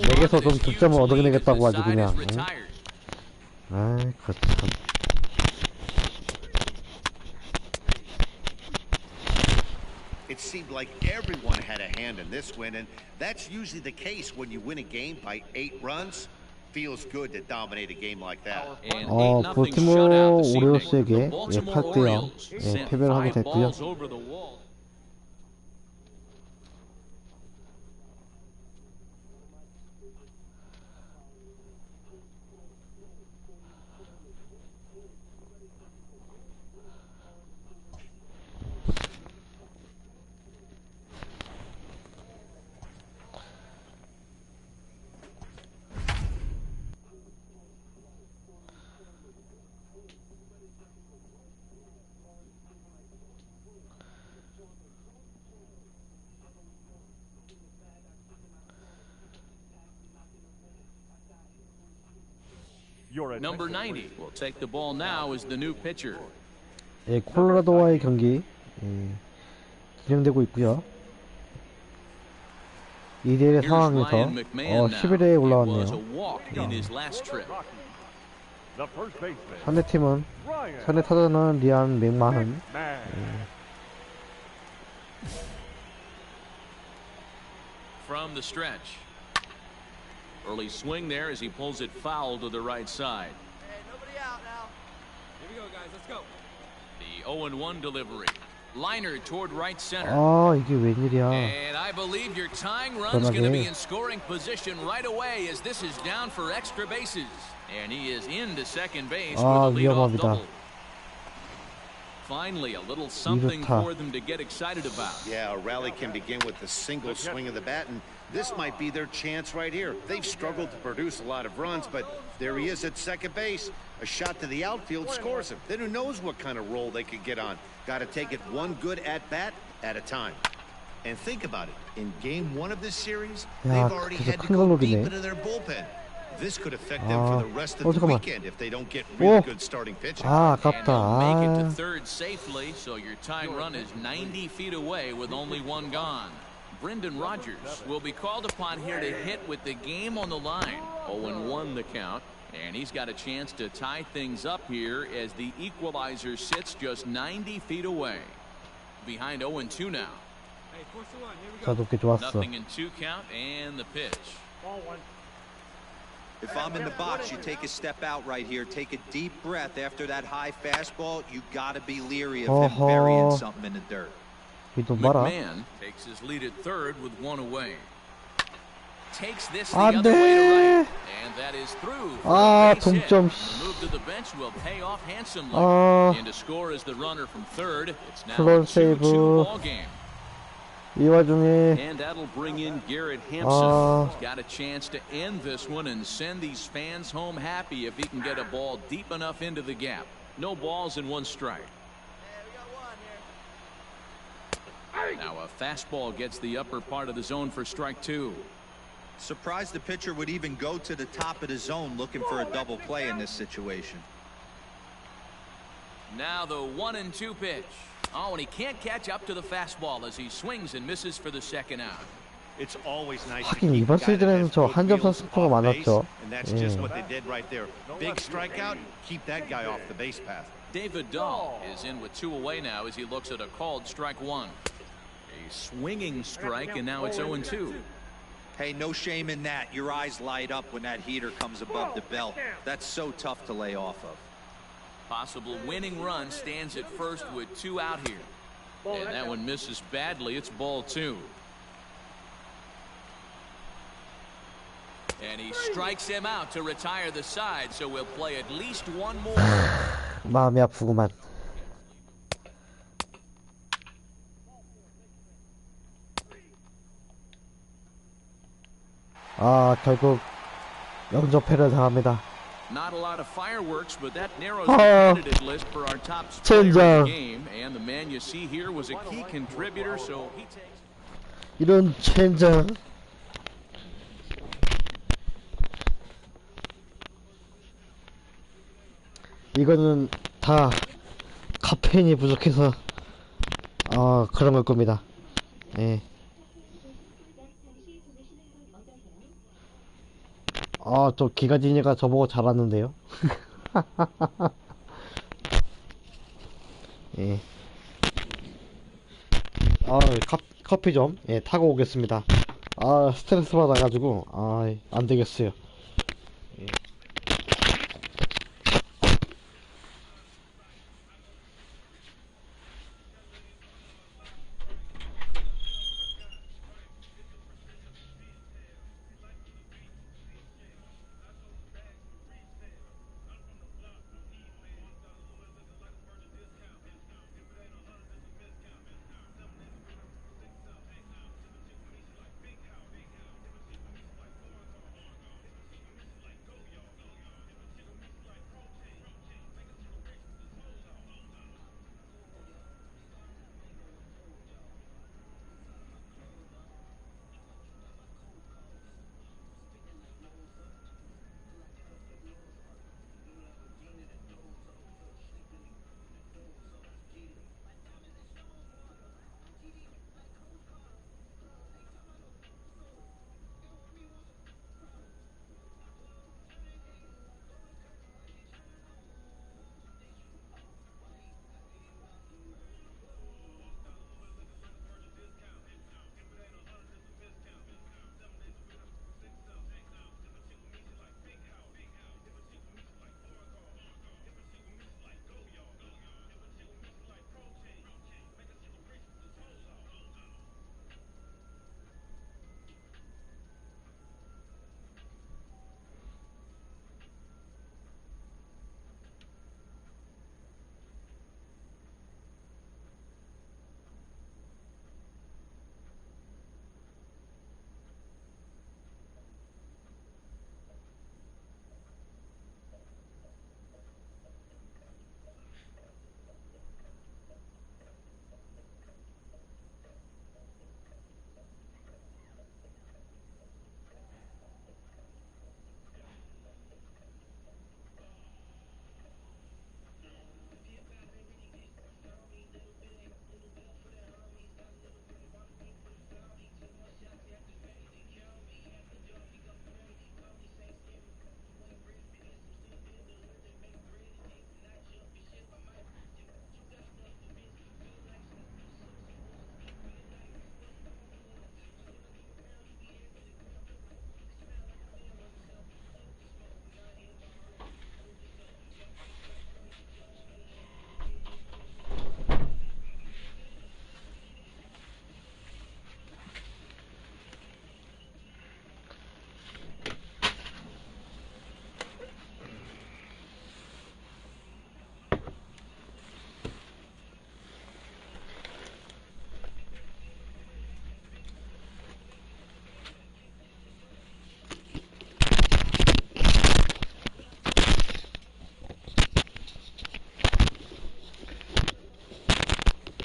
내게서 좀 득점을 얻어내겠다고 아주 그냥. 그렇죠. It seemed like everyone had a hand in this win, and that's usually the case when you win a game by 8 runs. Feels good to dominate a game like that. 볼티모어 오리올스에게 8대0 패배를 하게 됐고요. Number 90 will take the ball now as the new pitcher. 콜로라도와의 경기 진행되고 있고요. 2대1의 상황에서 11회에 올라왔네요. 상대팀은 상대 타자는 리안 맥마흔. From the stretch. Early swing there as he pulls it foul to the right side. Hey, nobody out now. Here we go, guys. Let's go. The 0-1 delivery. Liner toward right center. 이게 웬일이야. And I believe your tying run's going to be in scoring position right away as this is down for extra bases. And he is into second base with a leadoff double. Finally, a little something for them to get excited about. Yeah, a rally can begin with a single swing of the bat, and this might be their chance right here. They've struggled to produce a lot of runs, but there he is at second base. A shot to the outfield scores him. Then who knows what kind of role they could get on. Got to take it one good at-bat at a time. And think about it. In game 1 of this series, they've already had to go deep into their bullpen. This could affect them for the rest of the weekend if they don't get really good starting pitching. 아깝다. Make it to third safely, so your tying run is 90 feet away with only 1 gone. Brendan Rodgers will be called upon here to hit with the game on the line. 0-1 the count, and he's got a chance to tie things up here as the equalizer sits just 90 feet away. Behind 0-2 now. Hey, 4-1, here we 자, go. 높게 좋았어. Nothing in 2 count, and the pitch. Ball one. If I'm in the box, you take a step out right here. Take a deep breath after that high fastball. You got to be leery of him burying something in the dirt. 이도 봐라. McMahon takes his lead at third with 1 away. Takes this the other way to right, and that is through. 아, 동점. The move to the bench will pay off handsomely. 아, And to score is the runner from third. It's now 플런 a 2-2 세이브. ball game. 이 와중에 And that'll bring in Garrett Hampson. 아, He's got a chance to end this one and send these fans home happy if he can get a ball deep enough into the gap. No balls and 1 strike. Now a fastball gets the upper part of the zone for strike 2. Surprised the pitcher would even go to the top of the zone looking for a double play in this situation. Now the 1-2 pitch. Oh, and he can't catch up to the fastball as he swings and misses for the second out. It's always nice to 하긴 keep 이번 a guy that 시즌에는 has 저 both 한점선 wheels 스코어가 off base, 많았죠. and that's 예. just what they did right there. Big strikeout, keep that guy off the base path. David Dahl is in with 2 away now as he looks at a called strike 1. A swinging strike, and now it's 0-2. Hey, no shame in that. Your eyes light up when that heater comes above the belt. That's so tough to lay off of. Possible winning run stands at first with 2 out here. And that one misses badly. It's ball 2. And he strikes him out to retire the side, so we'll play at least 1 more. 마음이 아프구만. 아, 결국 영접패를 당합니다. Not a lot of fireworks, but that narrows the candidate list for our top player of the game. And the man you see here was a key contributor, so he takes. 이런 젠장. 이거는 다 카페인이 부족해서 그런 걸 겁니다. 예. 저 기가진이가 저보고 잘하는데요. 예. 커피 좀 타고 오겠습니다. 스트레스 받아가지고 안 되겠어요. 예.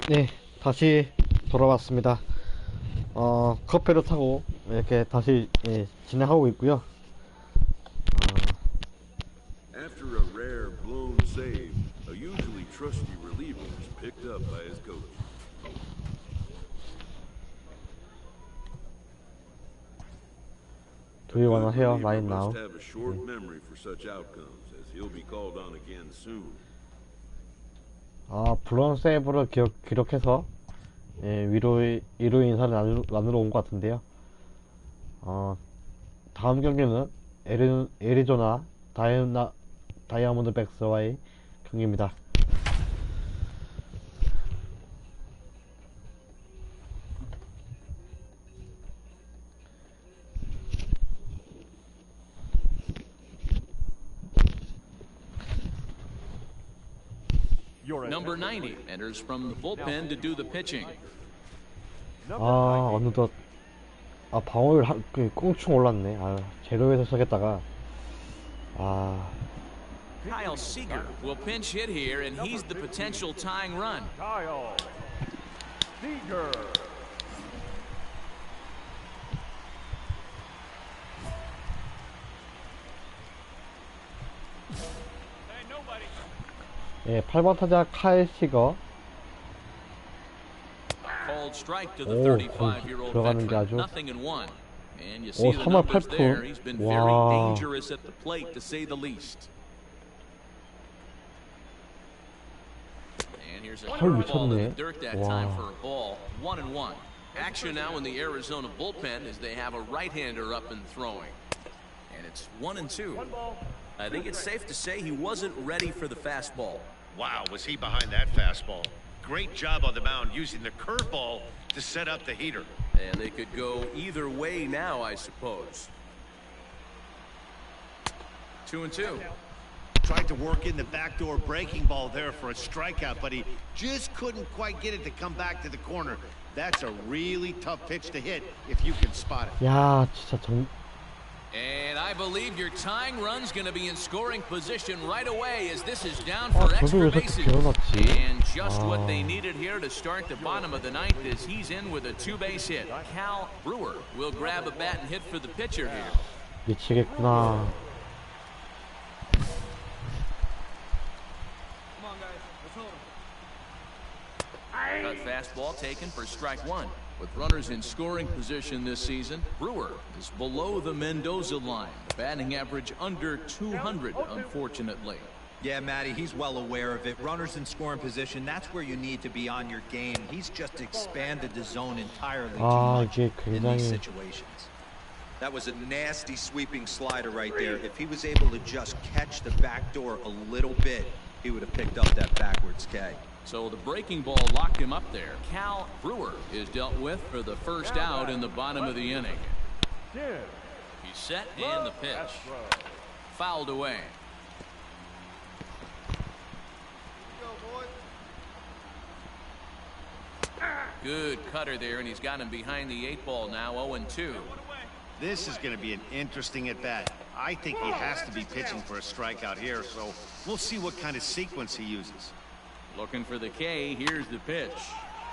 네, 다시 돌아왔습니다. 커피를 타고 이렇게 다시 진행하고 있고요. After a rare blown save, a usually trusty reliever is picked up by his coach. Do you wanna hear Reliever right must now? have a short memory for such outcomes, as he'll be called on again soon. 블론 세이브를 기록해서 위로 인사를 나누러 온 것 같은데요. 다음 경기는 애리조나 다이아몬드백스와의 경기입니다. Number 90 enters from the bullpen to do the pitching. 어느덧 방어율 꽁충 올랐네. 제로에서 시작했다가 Kyle Seager will pinch hit here, and he's the potential tying run. Kyle Seager. 예, 8번 타자 카일 시거. Called strike to the 오, 35-year-old 들어가는 게 veteran. 아주. Nothing in one. And you see the 3할 numbers 8푼. there. He's been very 와. dangerous at the plate, to say the least. And here's a curveball in the dirt that time for a ball. 1-1. Action now in the Arizona bullpen as they have a right-hander up and throwing. And it's 1-2. I think it's safe to say he wasn't ready for the fastball. Wow, was he behind that fastball? Great job on the mound using the curveball to set up the heater. And they could go either way now, I suppose. 2-2. Tried to work in the backdoor breaking ball there for a strikeout, but he just couldn't quite get it to come back to the corner. That's a really tough pitch to hit if you can spot it. 야, 진짜 And I believe your tying run's going to be in scoring position right away as this is down for extra bases. And just what they needed here to start the bottom of the ninth as he's in with a two-base hit. Cal Brewer will grab a bat and hit for the pitcher here. 미치겠구나. Come on, guys. Let's hold him. Cut fastball taken for strike one. With runners in scoring position this season, Brewer is below the Mendoza line. Batting average under 200, unfortunately. Yeah, Matty, he's well aware of it. Runners in scoring position, that's where you need to be on your game. He's just expanded the zone entirely too much 이게 in these 굉장히 situations. That was a nasty sweeping slider right there. If he was able to just catch the back door a little bit, he would have picked up that backwards K. So the breaking ball locked him up there. Cal Brewer is dealt with for the first out in the bottom of the inning. He's set and the pitch. Fouled away. Good cutter there, and he's got him behind the 8-ball now, 0-2. This is going to be an interesting at-bat. I think he has to be pitching for a strikeout here, so we'll see what kind of sequence he uses. Looking for the K, here's the pitch.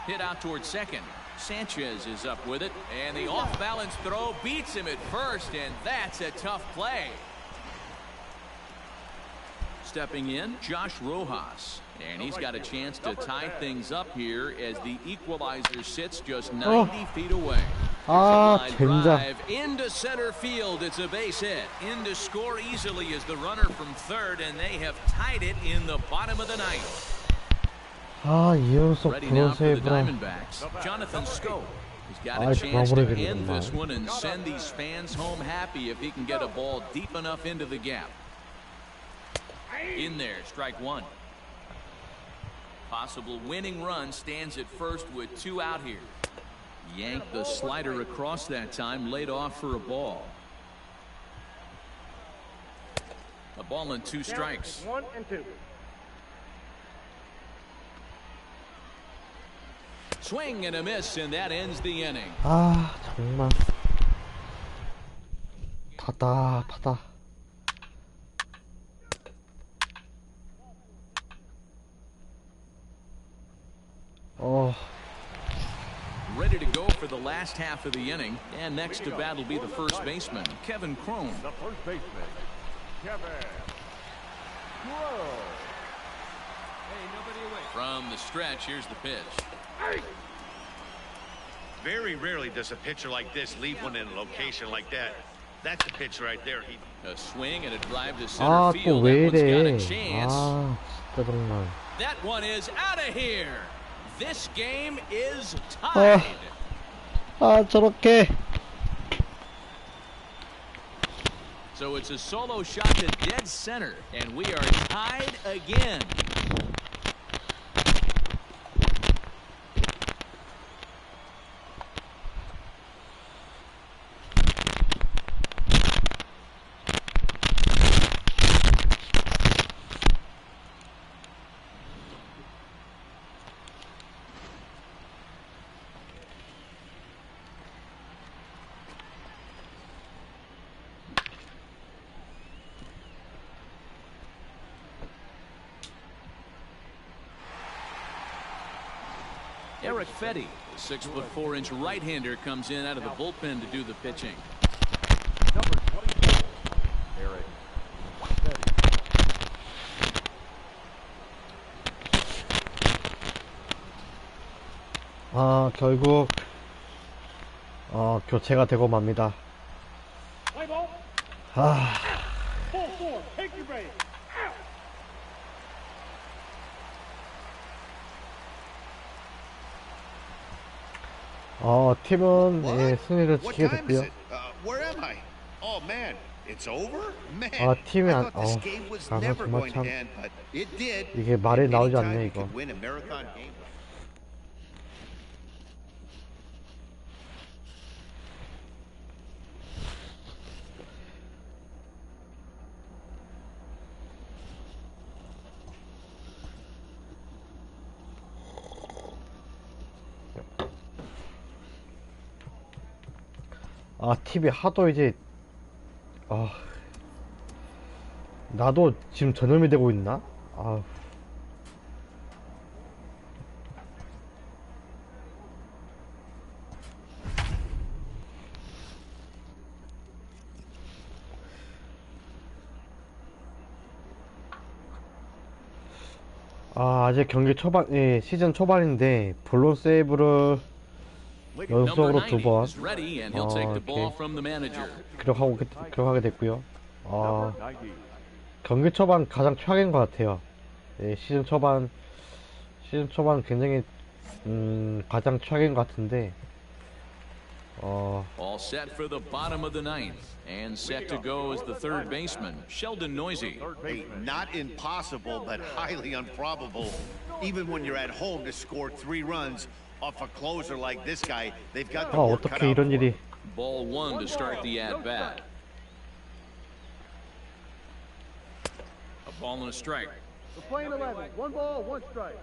Hit out towards second. Sanchez is up with it, and the off-balance throw beats him at first, and that's a tough play. Stepping in, Josh Rojas, and he's got a chance to tie things up here as the equalizer sits just 90 feet away. Line drive into center field. It's a base hit. In to score easily is the runner from third, and they have tied it in the bottom of the ninth. 이연속 Ready 블론 now for the 세이브라. Diamondbacks. Jonathan Scope. He's got a chance to end this one and send these fans home happy if he can get a ball deep enough into the gap. In there, strike one. Possible winning run stands at first with two out here. Yanked the slider across that time, laid off for a ball. A ball and two strikes. 1-2. Swing and a miss, and that ends the inning. 정말 답답하다. Ready to go for the last half of the inning, and next to bat will be the first baseman, Kevin Crone. The first baseman, Kevin Crone. Hey, nobody away. From the stretch, here's the pitch. Very rarely does a pitcher like this leave one in a location like that. That's the pitch right there. A swing and a drive to center field. That one's got a chance. 진짜 정말. That one is out of here. This game is tied. 저렇게. So it's a solo shot to dead center, and we are tied again. Eric Fetty, 6'4" right-hander, comes in out of the bullpen to do the pitching. Number 24, Eric Fetty. 결국 교체가 되고 맙니다. Play ball. 아. Full force. Take your base. 팀은 예, 승리를 지키게 됐고요. Where am I? Oh man, it's over? Man, 팀이 I 안, thought this game was never 정말 going 참 to end, but it did. 이게 말이 나오지 Anytime 않네 you 이거. could win a marathon game. TV 하도 이제 나도 지금 전염이 되고 있나? 아직 경기 초반, 시즌 초반인데 블론 세이브를 연속으로 2번 기록하게 됐고요. 경기 초반 가장 최악인 것 같아요. 시즌 초반 굉장히 가장 최악인 것 같은데. All set for the bottom of the ninth, and set to go as the third baseman, Sheldon Noisy. Hey, not impossible, but highly improbable. Even when you're at home to score 3 runs off a closer like this guy, they've got the work cut 어떻게 out 이런 for 일이. Ball 1 to start the at-bat. A ball and a strike. We're playing 11. 1 ball, 1 strike.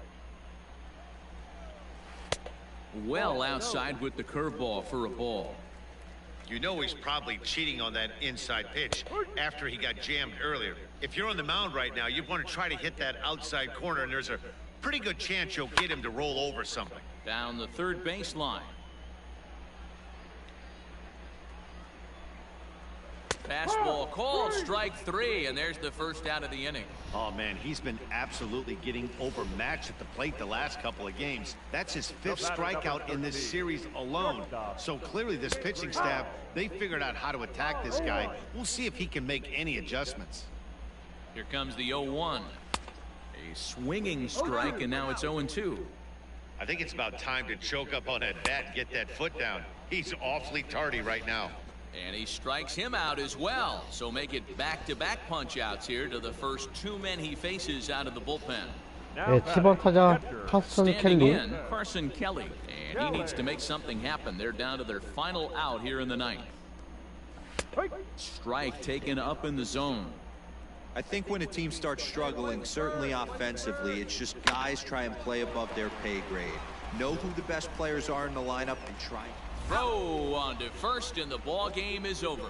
Well outside with the curveball for a ball. You know he's probably cheating on that inside pitch after he got jammed earlier. If you're on the mound right now, you want to try to hit that outside corner, and there's a pretty good chance you'll get him to roll over something. Down the third base line. Fastball called, strike 3, and there's the first out of the inning. Oh man, he's been absolutely getting overmatched at the plate the last couple of games. That's his 5th strikeout in this series alone. So clearly this pitching staff, they figured out how to attack this guy. We'll see if he can make any adjustments. Here comes the 0-1. A swinging strike, and now it's 0-2. I think it's about time to choke up on that bat and get that foot down. He's awfully tardy right now. And he strikes him out as well. So make it back-to-back punch-outs here to the first 2 men he faces out of the bullpen. 7번 타자 카슨 Standing 켈리. in, Carson Kelly. And he needs to make something happen. They're down to their final out here in the 9th. Strike taken up in the zone. I think when a team starts struggling, certainly offensively, it's just guys try and play above their pay grade. Know who the best players are in the lineup and try. Throw on to first, and the ball game is over.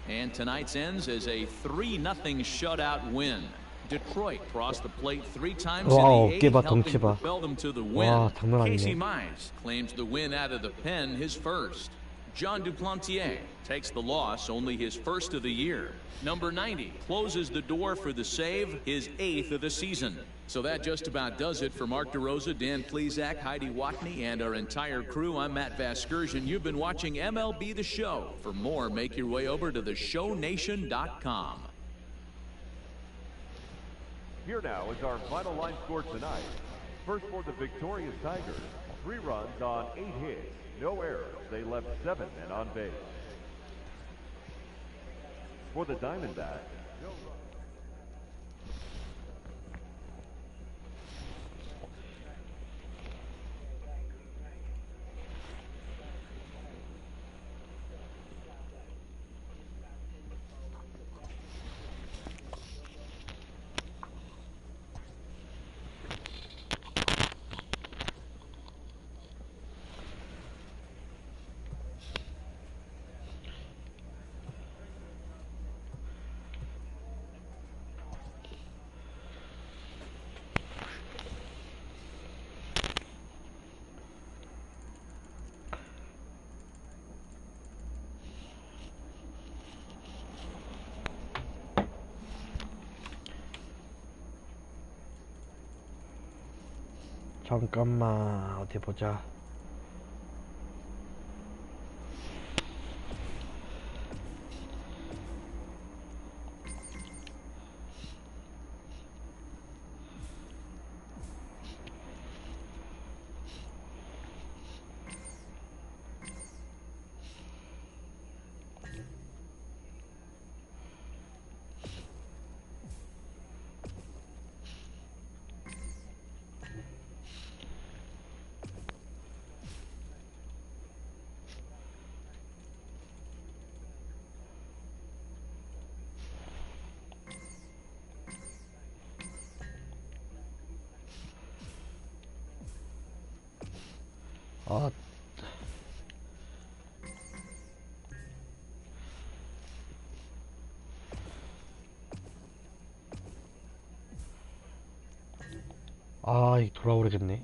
And tonight's ends as a 3-0 shutout win. Detroit crossed the plate 3 times 와우, in the 어깨 봐, 8th, 덩치 helping 봐. propel them to the 와, win. 장난 Casey 아니네. Mize claims the win out of the pen, his first. John Duplantier takes the loss, only his first of the year. Number 90 closes the door for the save, his 8th of the season. So that just about does it for Mark DeRosa, Dan Plesac, Heidi Watney, and our entire crew. I'm Matt Vasgersian. You've been watching MLB The Show. For more, make your way over to theshownation.com. Here now is our final line score tonight. First for the victorious Tigers, 3 runs on 8 hits, no errors. They left 7 men on base. For the Diamondbacks, 잠깐만 어디 보자. 이 돌아오래겠네.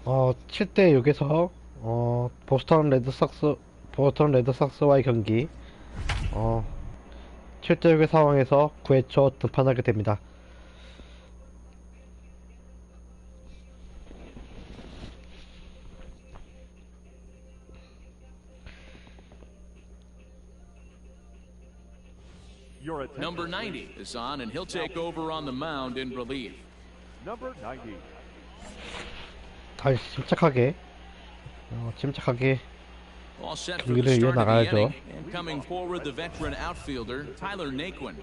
어, 7대 6에서 보스턴 레드삭스와의 경기 7대 6의 상황에서 9회 초 등판하게 됩니다. Number 90 is on, and he'll take over on the mound in relief. number 90. All set for the start of the inning, and coming forward, the veteran outfielder Tyler Naquin.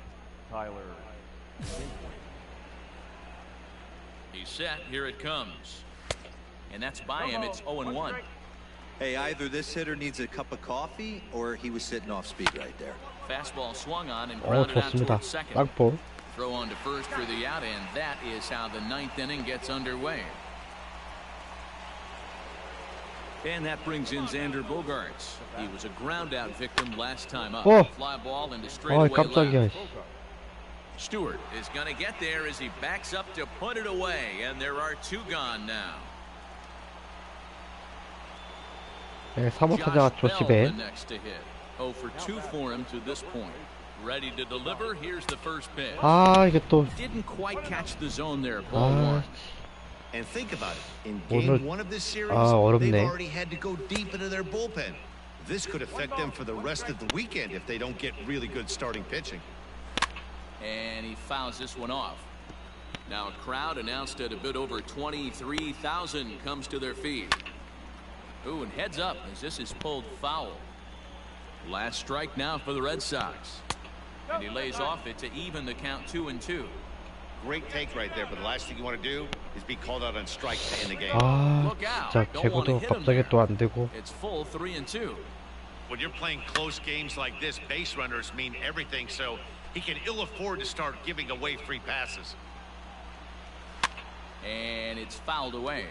He's set. Here it comes, and that's by him. It's 0-1. Hey, either this hitter needs a cup of coffee or he was sitting off speed right there. Fastball swung on and grounded out 좋습니다. towards second. 땅볼. Throw on to first for the out, and that is how the 9th inning gets underway. And that brings in Xander Bogaerts. He was a ground-out victim last time up. Fly ball into straightaway left. Stewart is going to get there as he backs up to put it away, and there are 2 gone now. 네, 3호 타자 조시벤. 0 for 2 for him to this point. Ready to deliver. Here's the first pitch. 아, 이게 또 Didn't quite catch the zone there. Ball one. And think about it. In 오늘 game 1 of this series, 어렵네. they've already had to go deep into their bullpen. This could affect them for the rest of the weekend if they don't get really good starting pitching. And he fouls this one off. Now a crowd announced at a bit over 23,000 comes to their feet. Ooh, and heads up as this is pulled foul. Last strike now for the Red Sox. And he lays off it to even the count 2-2. Great take right there, but the last thing you want to do is be called out on strike to end the game. 아, Look out. 진짜 Don't want to 개구도 hit him 갑자기 there. 또 안 되고. It's full 3-2. When you're playing close games like this, base runners mean everything, so he can ill afford to start giving away free passes. And it's fouled away.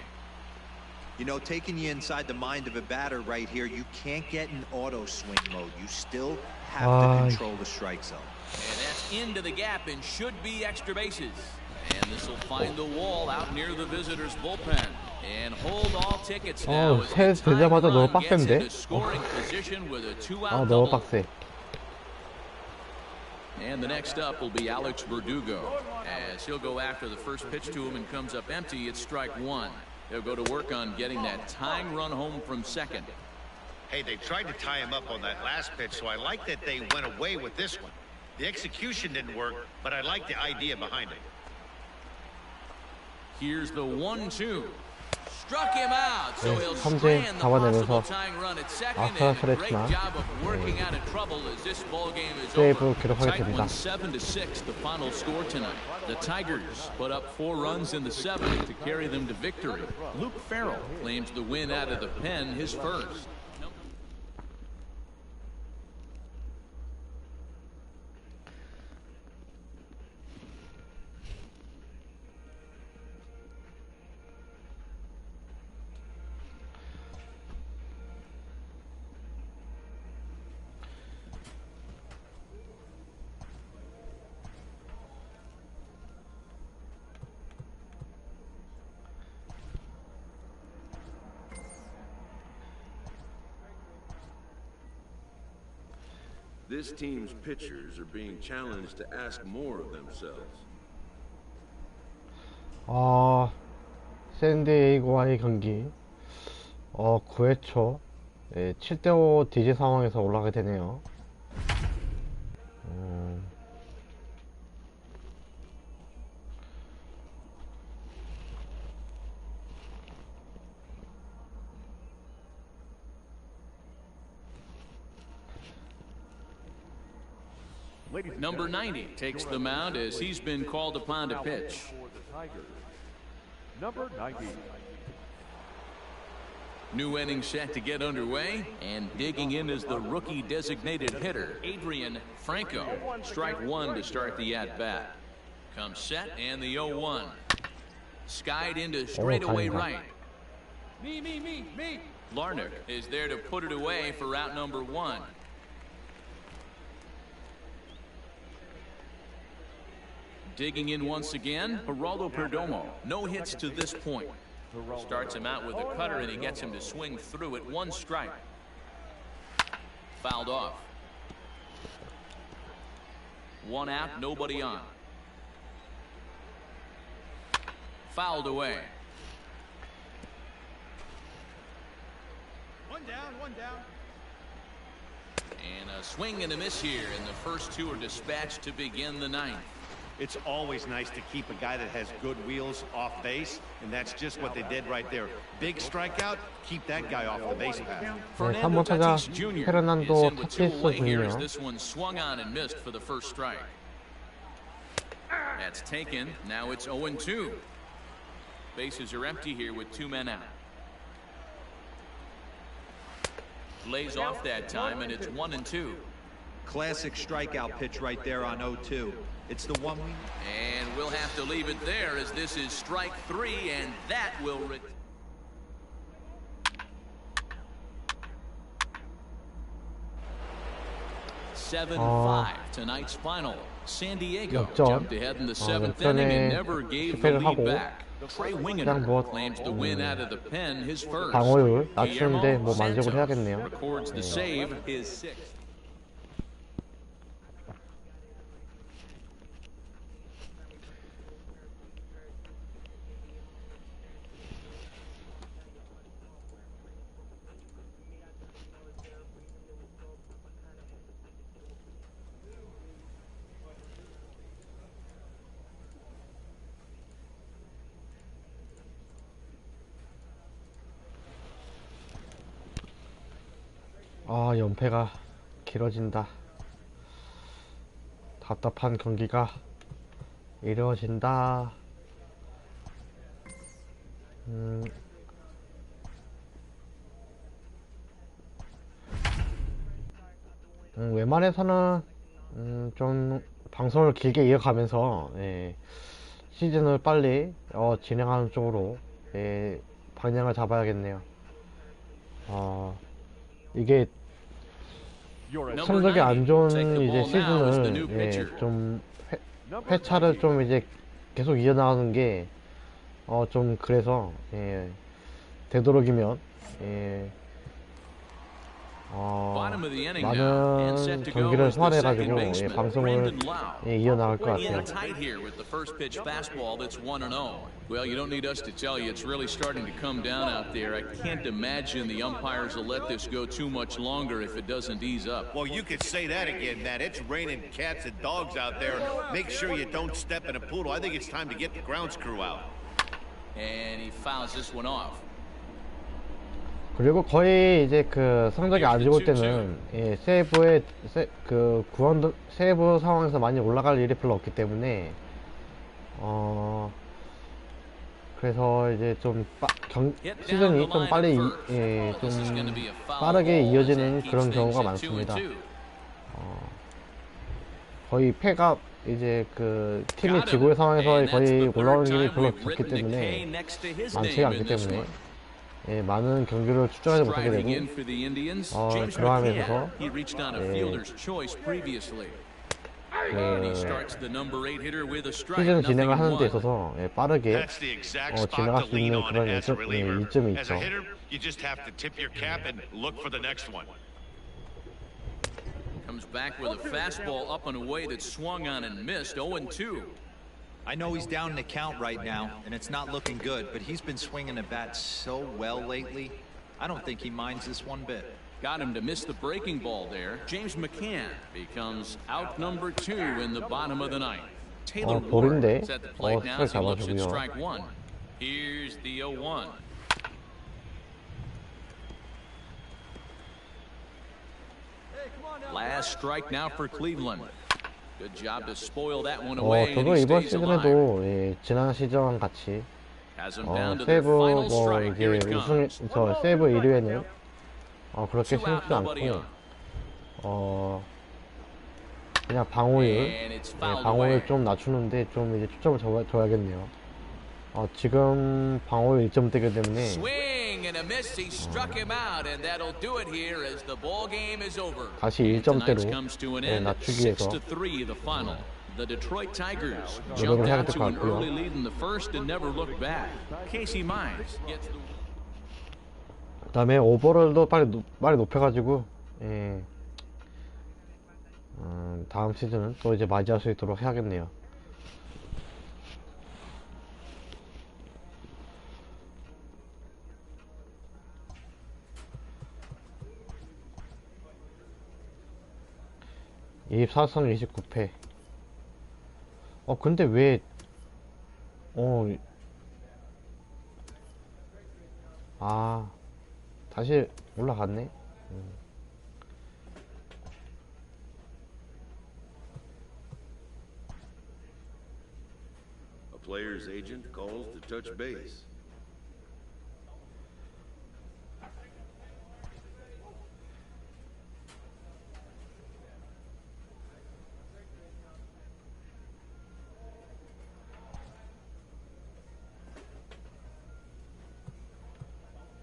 You know, taking you inside the mind of a batter right here, you can't get in auto swing mode. You still have to control the strike zone. And that's into the gap and should be extra bases. And this will find the wall out near the visitors' bullpen. And hold all tickets now. 새 되자마자 너무 빡센데? Scoring position with a 2-out 아, double. 너무 빡세. And the next up will be Alex Verdugo. As he'll go after the first pitch to him and comes up empty, it's strike one. They'll go to work on getting that tying run home from second. Hey, they tried to tie him up on that last pitch, so I like that they went away with this one. The execution didn't work, but I like the idea behind it. Here's the 1-2. Struck him out, so he'll 삼진 strand the 잡아내면서 possible tying run at second. And a great job of working out of trouble as this ball game is 세이브 over. 기록하게 Tight 됩니다. one, 7-6, the final score tonight. The Tigers put up 4 runs in the 7th to carry them to victory. Luke Farrell claims the win out of the pen, his first. This team's pitchers are being challenged to ask more of themselves. 샌디에이고와의 경기 9회 초 7대5 DJ 상황에서 올라가게 되네요. Number 90 takes the mound as he's been called upon to pitch. Number 90. New inning set to get underway, and digging in is the rookie designated hitter, Adrian Franco. Strike one to start the at-bat. Comes set and the 0-1. Skied into straightaway right. Me. Larnach is there to put it away for out number 1. Digging in once again, Geraldo Perdomo. No hits to this point. Starts him out with a cutter and he gets him to swing through it. 1 strike. Fouled off. 1 out, nobody on. Fouled away. One down. And a swing and a miss here, and the first 2 are dispatched to begin the 9th. It's always nice to keep a guy that has good wheels off base, and that's just what they did right there. Big strikeout, keep that guy off the base path. Fernando 3번 타자 Tatis Jr. 페르난도 is in with 2 타티스 away here as 중이에요. this one swung on and missed for the first strike. That's taken. Now it's 0-2. Bases are empty here with 2 men out. Lays off that time, and it's 1-2. Classic strikeout pitch right there on 0-2. It's the one we... And we'll have to leave it there as this is strike 3, and that will... 7-5 tonight's final. San Diego jumped ahead in the 7th inning and never gave the lead back. Trey Wingeter claims the win out of the pen, his first. 방어율 낮추는데 뭐 만족을 해야겠네요. Records the save, his 6th. 아, 연패가 길어진다. 답답한 경기가 이루어진다. 웬만해서는 좀 방송을 길게 이어가면서 시즌을 빨리 진행하는 쪽으로 방향을 잡아야겠네요. 이게 성적이 안 좋은 이제 시즌을 좀 회차를 좀 이제 계속 이어나가는 게 좀 그래서 되도록이면 많은 경기를 소화해가지고 방송을 이어나갈 것 같아요. Well, you don't need us to tell you it's really starting to come down out there. I can't imagine the umpires will let this go too much longer if it doesn't ease up. Well, you could say that again, Matt. It's raining cats and dogs out there. Make sure you don't step in a poodle. I think it's time to get the grounds crew out. And he fouls this one off. 그리고 거의 이제 그 성적이 안 좋을 때는 세이브의 그 구원 세이브 상황에서 많이 올라갈 일이 별로 없기 때문에 그래서 이제 좀 시즌이 좀 빨리 좀 빠르게 이어지는 그런 경우가 많습니다. 거의 패가 이제 그 팀이 지고의 상황에서 거의 올라오는 길이 별로 없기 때문에 많지가 않기 때문에 많은 경기를 출전하지 못하게 되고 그러하면서 시즌 진행을 하는 데 있어서 빠르게 진행할 수 있는 그런 이점이 있죠. Comes back with a fastball up and away that swung on and missed. 0-2. I know he's down in the count right now, and it's not looking good, but he's been swinging the bat so well lately. I don't think he minds this one bit. Got him to miss the breaking ball there. James McCann becomes out number 2 in the bottom of the ninth. Taylor Ward is at the plate now as he looks at strike 1. Here's the 0-1. Last strike now for Cleveland. Good job to spoil that one away. 저도 이번 시즌에도 지난 시즌 같이 세이브 뭐 이제 우승 세이브 1위에는 그렇게 신경 않고 그냥 방어율 좀 낮추는데 좀 이제 초점을 줘야겠네요. 지금 방어율 1점대이기 때문에 다시 1점대로 낮추기 위해서 노력을 해야 될 것 같고요. 그 다음에 오버롤도 빨리 높여가지고 다음 시즌은 또 이제 맞이할 수 있도록 해야겠네요. 이 24승 29패. 근데 왜 다시 올라갔네. A player's agent calls to touch base.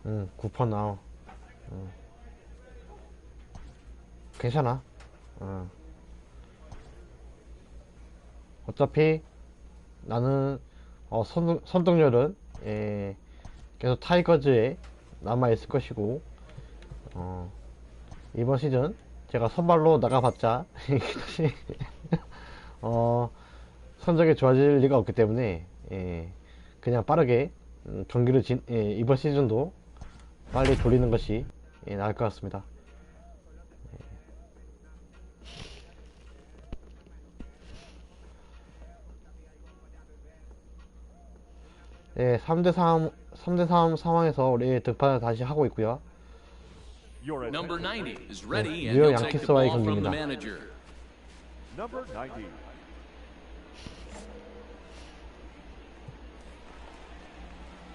응, 9% 나와. 괜찮아. 어차피 나는 선동열은 계속 타이거즈에 남아있을 것이고 이번 시즌 제가 선발로 나가봤자 성적이 좋아질 리가 없기 때문에 그냥 빠르게 경기를 이번 시즌도 빨리 돌리는 것이 나을 것 같습니다. 3대3 상황에서 우리 득판을 다시 하고 있고요. Number 90 is ready, and 뉴욕 he'll take the 양키스와의 ball from the 경기입니다. manager. Number 90.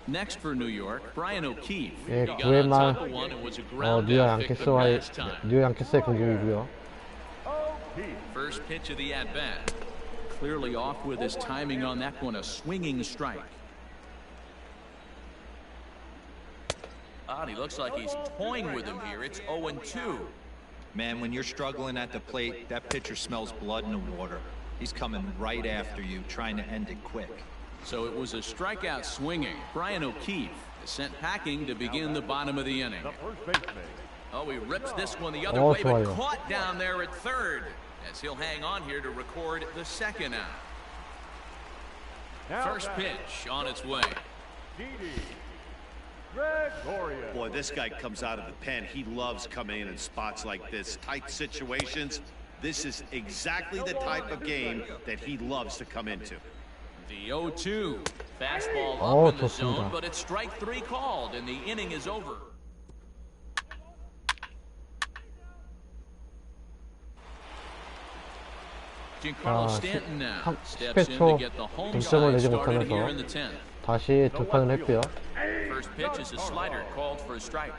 Next for New York, Brian O'Keefe. 예, He got 9회 on 말 top of one and was a ground 뉴욕 out victim last time. 양키스의 공격이고요. First pitch of the at-bat. Clearly off with his timing on that one, a swinging strike. And he looks like he's toying with him here. It's 0-2. Man, when you're struggling at the plate, that pitcher smells blood in the water. He's coming right after you, trying to end it quick. So it was a strikeout swinging. Brian O'Keefe is sent packing to begin the bottom of the inning. Oh, he rips this one the other way, but caught down there at third, as he'll hang on here to record the second out. First pitch on its way. Boy, this guy comes out of the pen. He loves coming in spots like this, tight situations. This is exactly the type of game that he loves to come into. The 0-2. Fastball up in the zone, but it's strike three called, and the inning is over. Giancarlo Stanton now steps in to get the home side started here in the 10th. 다시 득판을 했고요. First pitch is a slider called for a strike.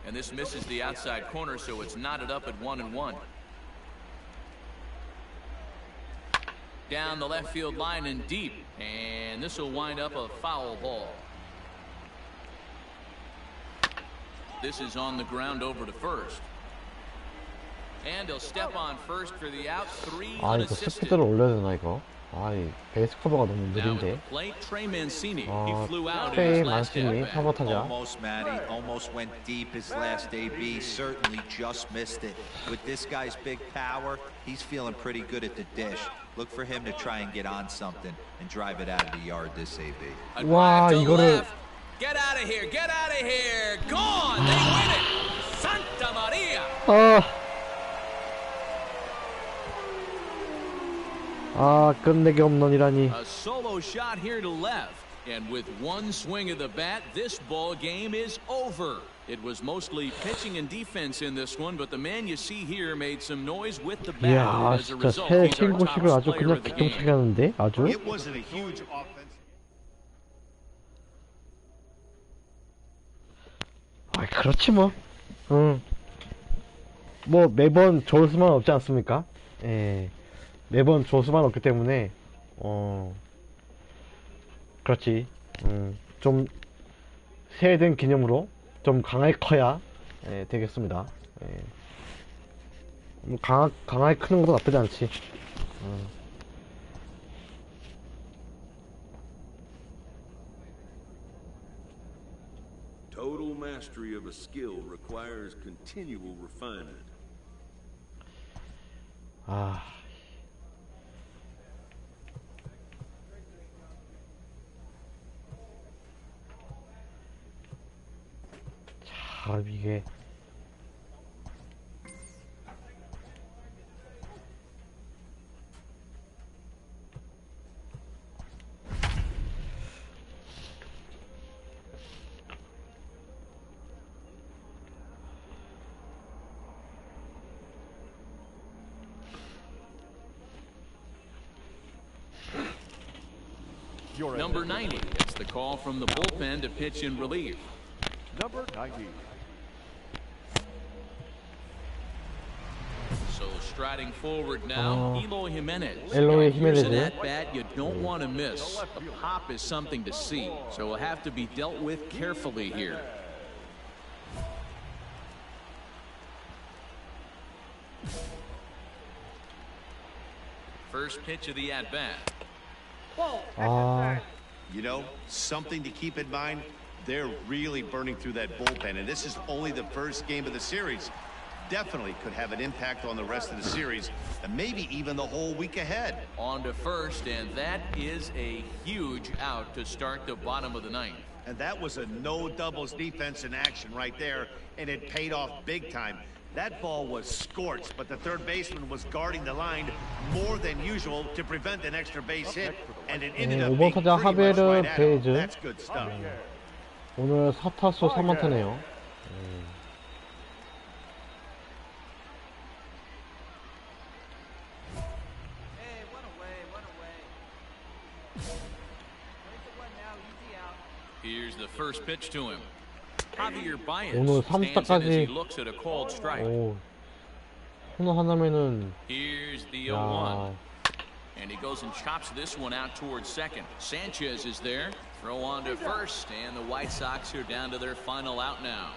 And this misses the outside corner, so it's knotted up at 1-1. Down the left field line and deep, and this will wind up a foul ball. This is on the ground over to first. And he'll step on first for the out. 3 아, 이거 스피드를 올려야 되나 이거? 아, 이 베이스 커버가 너무 느린데. Trey Mancini. 트레이 만시니 커버 타자. Almost, Matty. Almost went deep his last AB. Certainly just missed it. With this guy's big power, he's feeling pretty good at the dish. Look for him to try and get on something and drive it out of the yard this AB. 와, 이거를. Get out of here! Get out of here! Gone! They win it! Santa Maria! 끝내기 홈런이라니. A solo shot here to left, and with one swing of the bat, this ball game is over. It was mostly pitching and defense in this one, but the man you see here made some noise with the bat. 이야, As a 진짜 result, 새 he's our 신고식을 top 아주 player 그냥 of the game. 기똥차게 하는데, 아주. It wasn't a huge offense. 그렇지 뭐. 뭐 매번 좋을 수만 없지 않습니까? 예. 매번 좋을 수만 없기 때문에 그렇지. 좀 새해 된 기념으로 좀 강하게 커야 되겠습니다. 뭐 강하게 크는 것도 나쁘지 않지. Total mastery of a skill requires continual refinement. 자, 이게 Number 90 gets the call from the bullpen to pitch in relief. Number 90. So striding forward now, Eloy Jimenez. Eloy Here's an Jimenez. at-bat you don't want to miss. The pop is something to see, so will have to be dealt with carefully here. First pitch of the at-bat. You know, something to keep in mind, they're really burning through that bullpen, and this is only the first game of the series. Definitely could have an impact on the rest of the series, and maybe even the whole week ahead. On to first, and that is a huge out to start the bottom of the ninth. And that was a no doubles defense in action right there, and it paid off big time. That ball was scorched, but the third baseman was guarding the line more than usual to prevent an extra base hit, and it ended up 5번 being 타자 pretty much 하베르 right at him. 베이즈. That's good stuff. 오늘 4타수 3안타네요. Hey, one away, one away. Where's the one now? Easy out. Here's the first pitch to him. Javier Baez 오늘 stands in as he 3타까지 looks at a called strike. 오, 코너 하나면은 Here's the 야, 0-1. And he goes and chops this one out towards second. Sanchez is there. Throw on to first, and the White Sox are down to their final out now.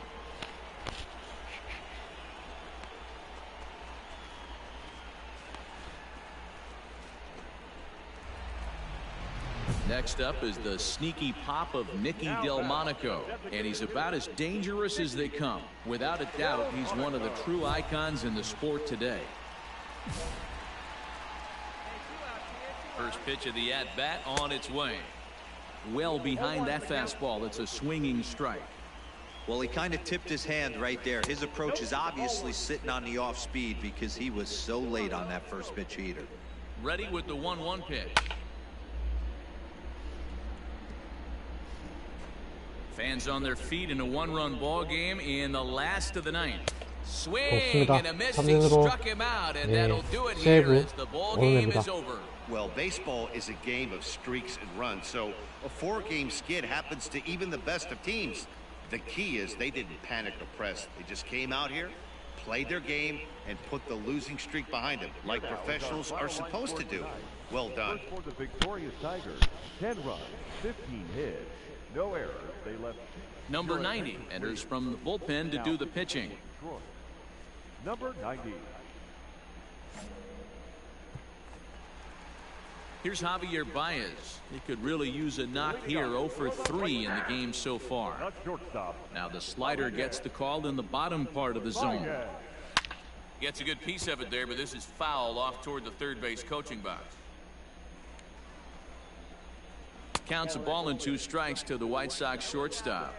Next up is the sneaky pop of Nicky Delmonico, and he's about as dangerous as they come. Without a doubt, he's one of the true icons in the sport today. First pitch of the at-bat on its way. Well behind that fastball. It's a swinging strike. Well, he kind of tipped his hand right there. His approach is obviously sitting on the off speed because he was so late on that first pitch heater. Ready with the 1-1 pitch. Fans on their feet in a one-run ball game in the last of the ninth. Swing and a miss. He struck him out, and that'll do it here as the ball game is over. Well, baseball is a game of streaks and runs, so a 4-game skid happens to even the best of teams. The key is they didn't panic or press. They just came out here, played their game, and put the losing streak behind them, like professionals are supposed to do. Well done. First for the victorious Tigers, 10 runs, 15 hits, no errors. They left. Number 90 enters from the bullpen to do the pitching. Number 90. Here's Javier Baez. He could really use a knock here. 0 for 3 in the game so far. Now the slider gets the call in the bottom part of the zone. Gets a good piece of it there, but this is foul off toward the third base coaching box. Counts a ball and 2 strikes to the White Sox shortstop.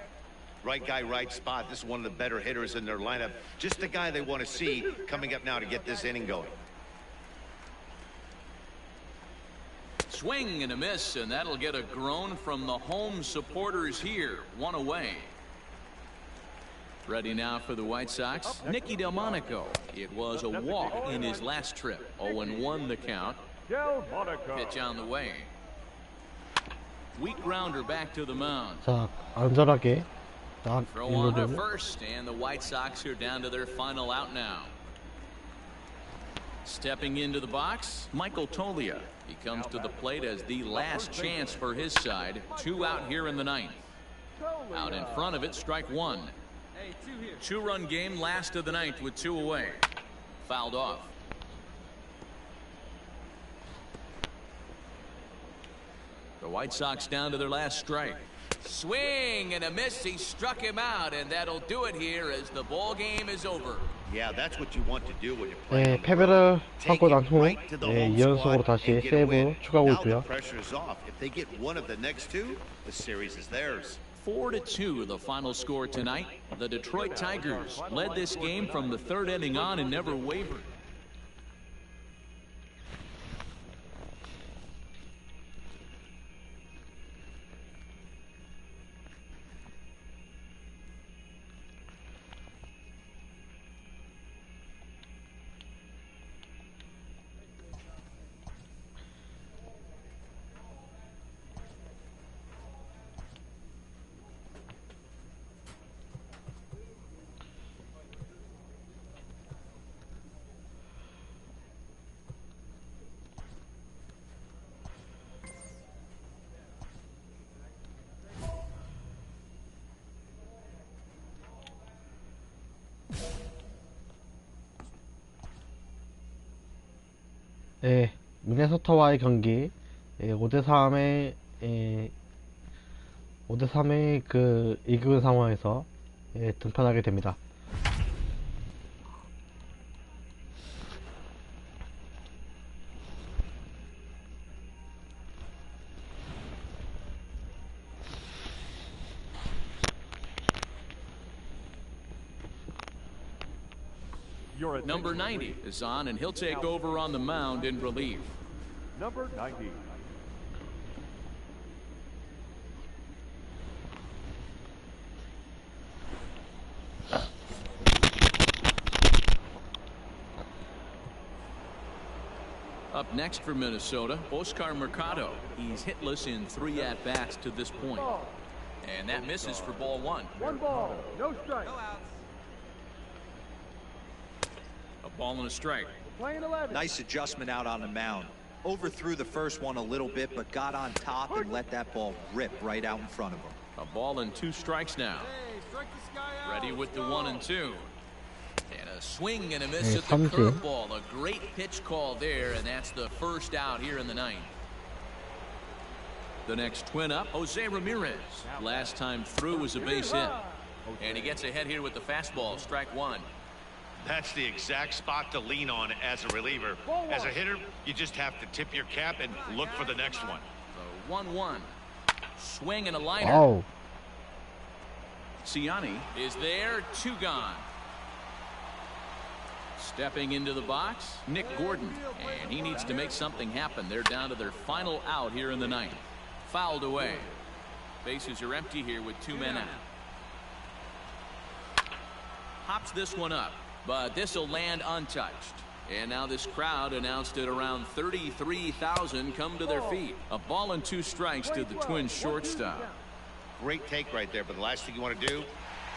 Right guy, right spot. This is one of the better hitters in their lineup. Just the guy they want to see coming up now to get this inning going. Swing and a miss, and that'll get a groan from the home supporters here. 1 away. Ready now for the White Sox, Nicky Delmonico. It was a walk in his last trip. 0-1 the count. Pitch on the way. Weak grounder back to the mound. 자, 안전하게 딱 Throw on to 일로되면 first, and the White Sox are down to their final out now. Stepping into the box, Michael Tolia. He comes to the plate as the last chance for his side. 2 out here in the ninth. Out in front of it, strike 1. 2-run game, last of the ninth with 2 away. Fouled off. The White Sox down to their last strike. Swing and a miss. He struck him out, and that'll do it here as the ball game is over. Yeah, that's what you want to do when you're playing. 네, 패배를 하고 난 후 2연속으로 다시 세이브 추가하고 있고요. Now the pressure is off. If they get one of the next 2, the series is theirs. 4-2 the final score tonight. The Detroit Tigers led this game from the 3rd inning on and never wavered. 네, 미네소타와의 경기 5대3의 5대3의 그 이기는 상황에서 등판하게 됩니다. Number 90 is on, and he'll take over on the mound in relief. Number 90. Up next for Minnesota, Oscar Mercado. He's hitless in 3 at-bats to this point. And that misses for ball 1. 1 ball, no strike. No outs. A ball and a strike. Playing 11. Nice adjustment out on the mound. Overthrew the first one a little bit, but got on top and let that ball rip right out in front of him. A ball and 2 strikes now. Hey, strike this guy out. Ready with the 1 and 2. And a swing and a miss 네, at the 삼진. curveball. A great pitch call there, and that's the first out here in the 9th. The next twin up, Jose Ramirez. Last time through was a base hit. And he gets ahead here with the fastball, strike 1. That's the exact spot to lean on as a reliever. As a hitter, you just have to tip your cap and look for the next one. The 1-1. Swing and a liner. 와우. Ciani is there, 2 gone. Stepping into the box, Nick Gordon. And he needs to make something happen. They're down to their final out here in the 9th. Fouled away. Bases are empty here with 2 men out. Hops this one up, but this will land untouched. And now this crowd announced at around 33,000 come to their feet. A ball and 2 strikes to the Twins shortstop. Great take right there, but the last thing you want to do,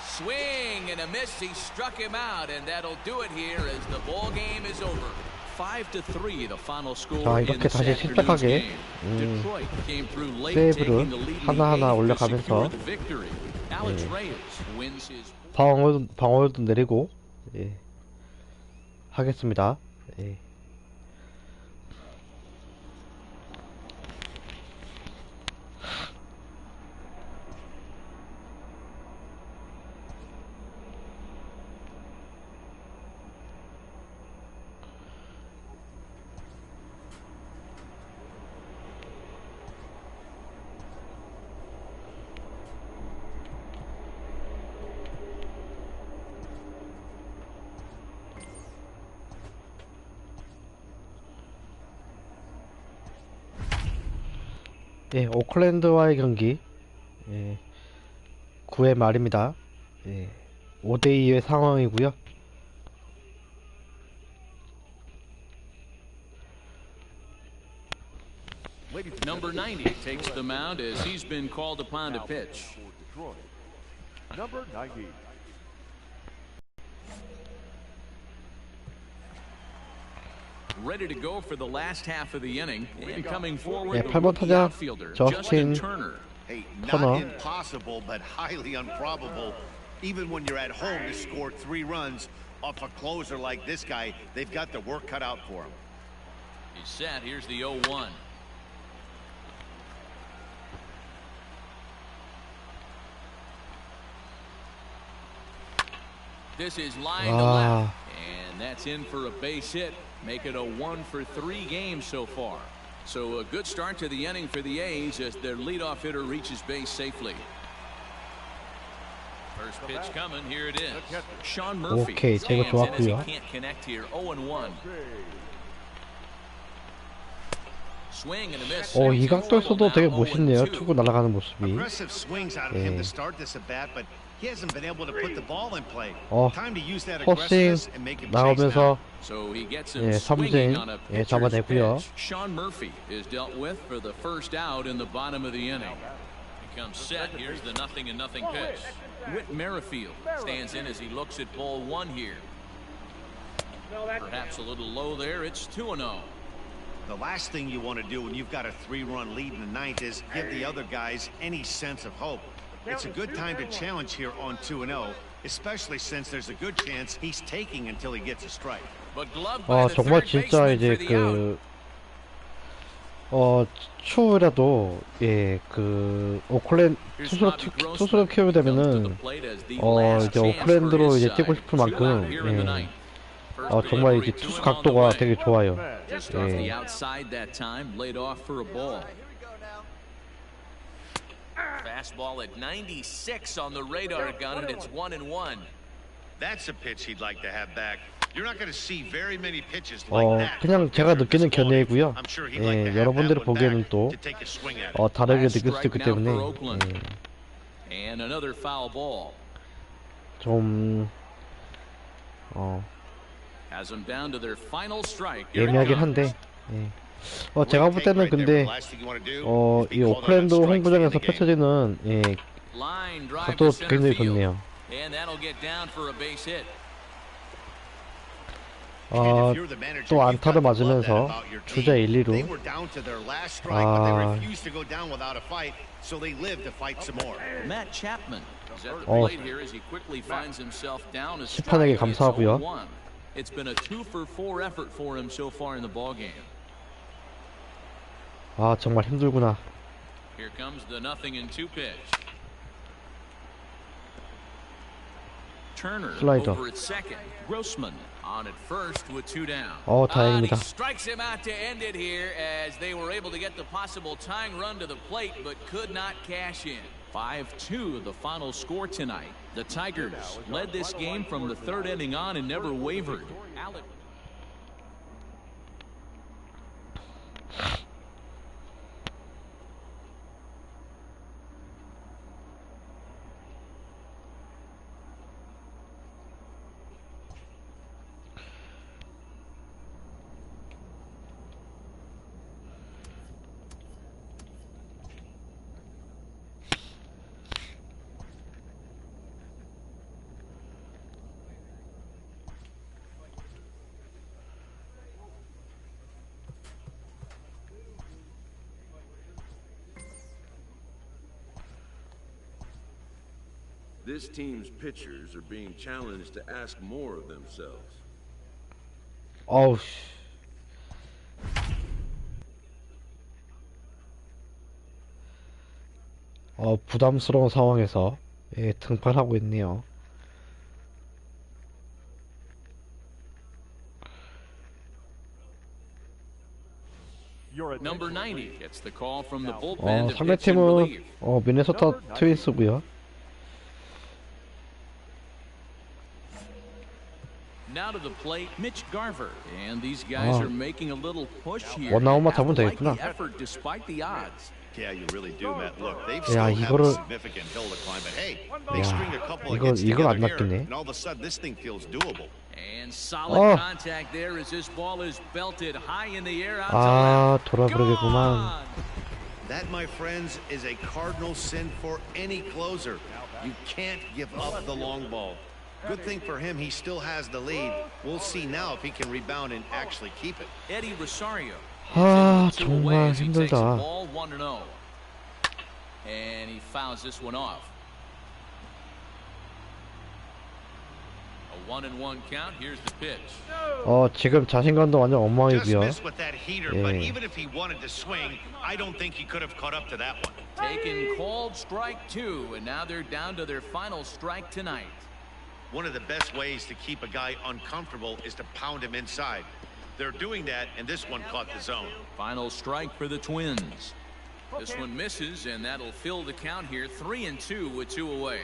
Swing and a miss. He struck him out, and that'll do it here as the ball game is over. 5-3 the final score 자, in 이렇게 this 다시 afternoon's 침착하게 game. Detroit came through late, 세이브를 taking the lead in the 하나하나 8th to 올려가면서 secure the victory. Alex Reyes wins his 방어도 내리고 하겠습니다. 오클랜드와의 경기 9회 말입니다. 5대2의 상황이고요. number 90 takes the mound as he's been called upon to pitch. Number 90. Ready to go for the last half of the inning, and coming forward, 네, the 8번 rookie 타자 outfielder 저스틴 Justin Turner. hey, Turner. not impossible, but highly improbable. Even when you're at home to score 3 runs off a closer like this guy, they've got the work cut out for him. He's set. Here's the 0-1. This is line to left, and that's in for a base hit. Make it a 1 for 3 games so far. So a good start to the inning for the A's as their leadoff hitter reaches base safely. First pitch coming. Here it is. Sean Murphy 오케이, 제거 stands in as he 좋았고요. can't connect here. 0-1. Swing and a miss. 이 각도에서도 되게 멋있네요. 투구 날아가는 모습이. Aggressive swings out of him to start this at bat, but he hasn't been able to put the ball in play. Time to use that 포싱 aggressiveness and make him chase 나오면서 now. So he gets him 삼진 swinging on a pitcher's 잡아내고요. pitch. Sean Murphy is dealt with for the first out in the bottom of the inning. Becomes set. Here's the 0-0 pitch. Whit Merrifield stands in as he looks at ball 1 here. Perhaps a little low there. It's 2-0. The last thing you want to do when you've got a 3-run lead in the 9th is give the other guys any sense of hope. It's a good time to challenge here on 2-0, especially since there's a good chance he's taking until he gets a strike. But gloved by the 정말 third 진짜 baseman 이제 for the out. 추후라도 오클랜드 투수로 키우게 되면은 이제 오클랜드로 이제 뛰고 싶을 만큼 정말 이제 투수 각도가 되게 좋아요. Just off the outside that time, laid off for a ball. Fastball at 96 on the radar gun, and it's 1-1. That's a pitch he'd like to have back. 그냥 제가 느끼는 견해이고요. 예, 여러분들이 보기에는 또 다르게 느낄 수도 있기 때문에 좀 예매하긴 한데 제가 볼 때는 근데 이 오클랜드 홍구장에서 펼쳐지는 각도 굉장히 좋네요. 또 안타를 맞으면서 주자 1, 2루 심판에게 감사하고요. 정말 힘들구나. 슬라이더. 다행입니다. Strikes him out to end it here as they were able to get the possible tying run to the plate but could not cash in. 5-2 the final score tonight. The Tigers led this game from the third inning on and never wavered. This team's pitchers are being challenged to ask more of themselves. 부담스러운 상황에서 등판하고 있네요. Number 90 gets the call from the bullpen to pitch in 상대팀은 relief. 미네소타 트윈스고요. Now to the plate, Mitch Garver, and these guys are making a little push here. 원아웃만 잡으면 되겠구나. Effort despite the odds. Yeah, you really do, Matt. Look, they've still have a significant hill to climb, but hey, they string a couple of hits together here, and all of a sudden this thing feels doable. And solid contact there as this ball is belted high in the air out to left. 돌아버리겠구만. That, my friends, is a cardinal sin for any closer. You can't give up the long ball. Good thing for him, he still has the lead. We'll see now if he can rebound and actually keep it. Eddie Rosario. 정말 힘들다. And he fouls this one off. A 1-1 count. Here's the pitch. 지금 자신감도 완전 엉망이고요. But even if he wanted to swing, I don't think he could have caught up to that one. Taken called strike 2, and now they're down to their final strike tonight. One of the best ways to keep a guy uncomfortable is to pound him inside. They're doing that, and this one caught the zone. Final strike for the Twins. This one misses, and that'll fill the count here. 3-2 with 2 away.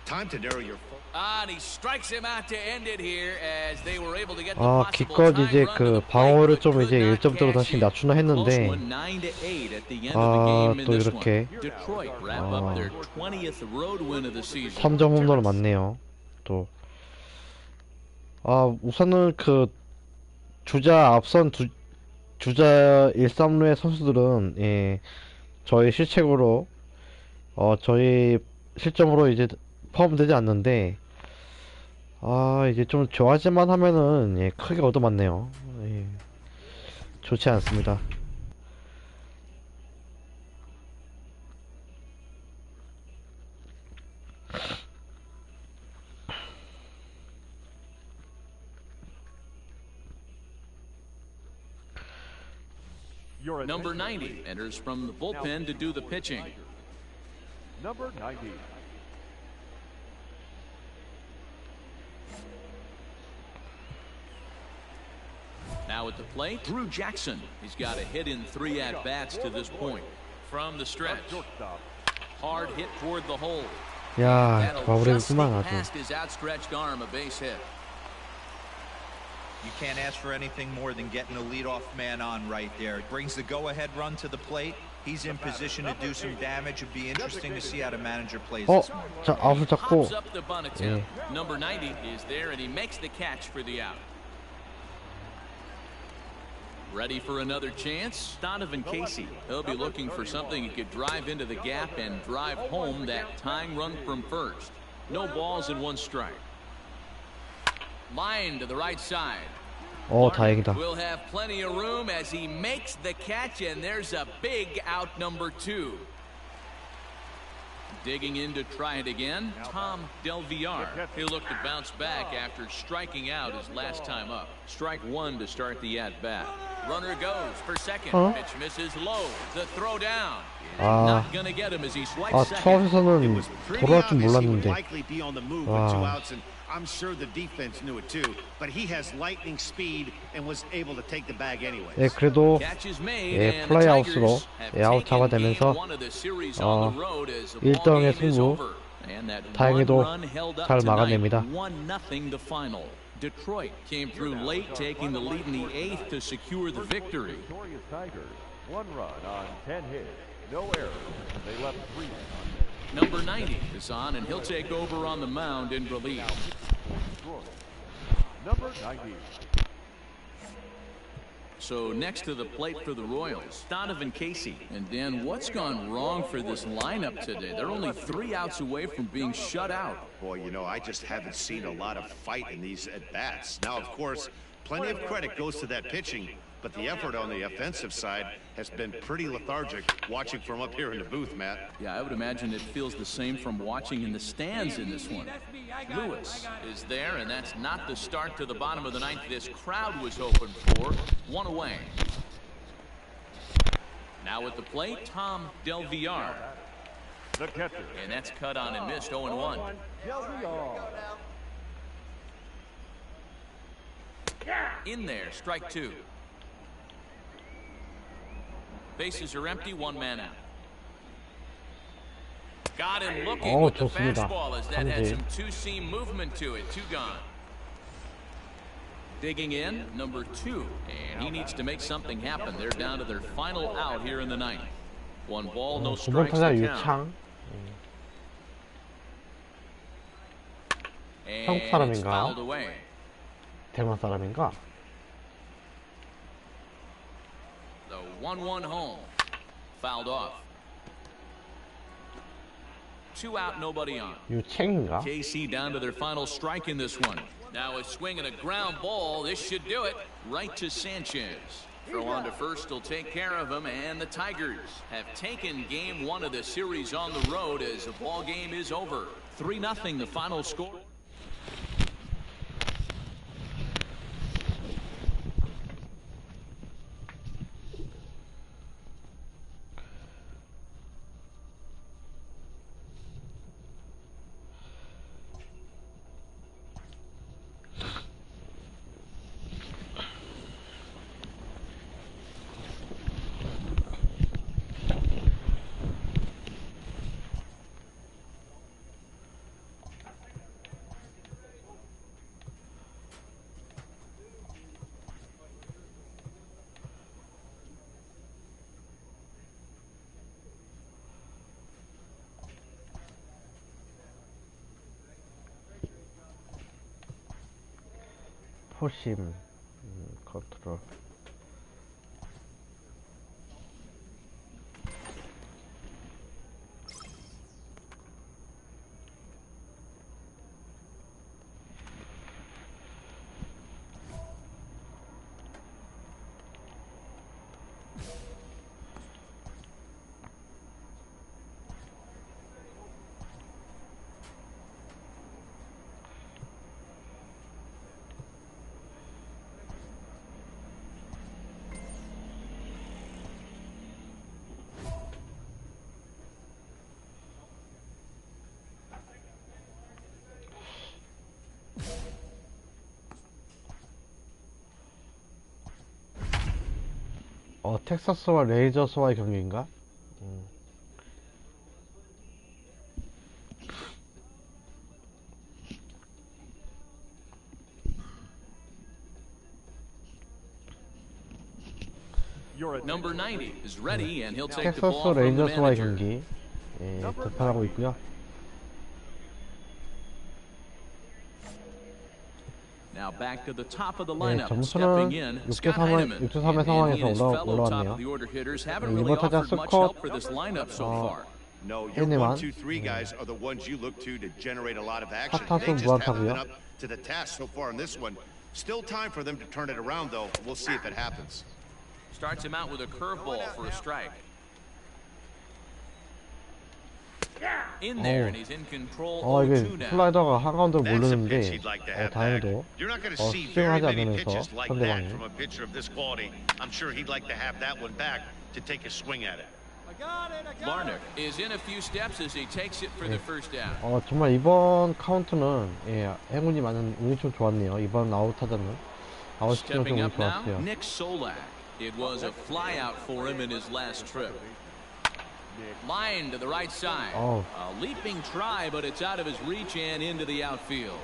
Time to narrow your focus. And he strikes him out to end it here as they were able to get the possible 기껏 이제 방어를 좀 이제 1점대로 다시 낮추나 했는데 또 이렇게 3점 홈런을 맞네요. 또 우선은 주자 앞선 주자 1, 3루의 선수들은 저희 실책으로 저희 실점으로 이제 포함되지 않는데 이제 좀 좋아질만 하면은 크게 얻어맞네요. 좋지 않습니다. Number 90 enters from the bullpen to do the pitching. Number 90. Now at the plate, Drew Jackson. He's got a hit in 3 at-bats to this point. From the stretch. Hard hit toward the hole. 야, 가버리겠구만 아주. Past his outstretched arm, a base hit. You can't ask for anything more than getting the leadoff man on right there. It brings the go-ahead run to the plate. He's in position to do some damage. It'd be interesting to see how the manager plays this one. 자, 아웃을 잡고. Pops up the bunt attempt. Number 90 is there, and he makes the catch for the out. Ready for another chance? Donovan Casey. He'll be looking for something he could drive into the gap and drive home that tying run from first. No balls and one strike. Line to the right side. 다행이다. We'll have plenty of room as he makes the catch, and there's a big out number 2. Digging in to try it again, Tom Del Villar. He'll look to bounce back after striking out his last time up. Strike 1 to start the at-bat. Runner goes for second. Pitch misses low. The throw down. Not gonna get him as he swipes second. 투아웃에서는 돌아올 줄 몰랐는데. Likely be on the move with 2 outs, and I'm sure the defense knew it too. But he has lightning speed and was able to take the bag anyway. 예, 그래도 플라이 아웃으로 아웃 잡아내면서 1등의 승부 다행히도 잘 막아냅니다. Detroit came through late, taking the lead in the 8th to secure the victory. Victorious Tigers, 1 run on 10 hits, no errors. They left 3. Number 90 is on, and he'll take over on the mound in relief. Number 90. So next to the plate for the Royals, Donovan Casey. And Dan, what's gone wrong for this lineup today? They're only 3 outs away from being shut out. Boy, you know, I just haven't seen a lot of fight in these at-bats. Now, of course, plenty of credit goes to that pitching, but the effort on the offensive side has been pretty lethargic watching from up here in the booth, Matt. Yeah, I would imagine it feels the same from watching in the stands in this one. Lewis is there, and that's not the start to the bottom of the 9th this crowd was hoping for. 1 away. Now at the plate, Tom Del Villar. The catcher. And that's cut on and missed. 0-1. In there, strike 2. Bases are empty, 1 man out. Got him looking with the fastball as that had some two-seam movement to it. 2 gone. Digging in, number 2, and he needs to make something happen. They're down to their final out here in the 9th. 1 ball, no strikes to count. 한국 사람인가? 대만 사람인가? The 1-1 home. Fouled off. 2 out, nobody on. 유챙인가? KC down to their final strike in this one. Now a swing and a ground ball. This should do it. Right to Sanchez. Throw on to first will take care of him, and the Tigers have taken game 1 of the series on the road as the ball game is over. 3-0 the final score. 포심 컨트롤. 텍사스와 레이저스와의 경기인가? Number 90 is ready, and he'll take the ball 텍사스 from the 레인저스와의 manager. 경기 재판하고 있고요. Now back to the top of the lineup. 점수는 Stepping in, 6대3의 상황에서 올라왔네요. 이번 타자 스콧 No, your 1, 2, 3 guys are the ones you look to generate a lot of action. They just haven't been up to the task so far in this one. Still time for them to turn it around, though. We'll see if it happens. Starts him out with a curveball for a strike. In there, and he's in control. 이게 슬라이더가 한가운데로 모르는데 다행히도 스윙하지 않으면서 상대방이 from a pitcher of this quality. I'm sure he'd like to have that one back to take a swing at it. Larnach is in a few steps as he takes it for the first out. 정말 이번 카운트는 행운이 많은 운이 좀 좋았네요. 이번 아웃 타자는 아웃 시키는 좀 운이 좋았어요. Nick Solak. It was a flyout for him in his last trip. Line to the right side. A leaping try, but it's out of his reach and into the outfield.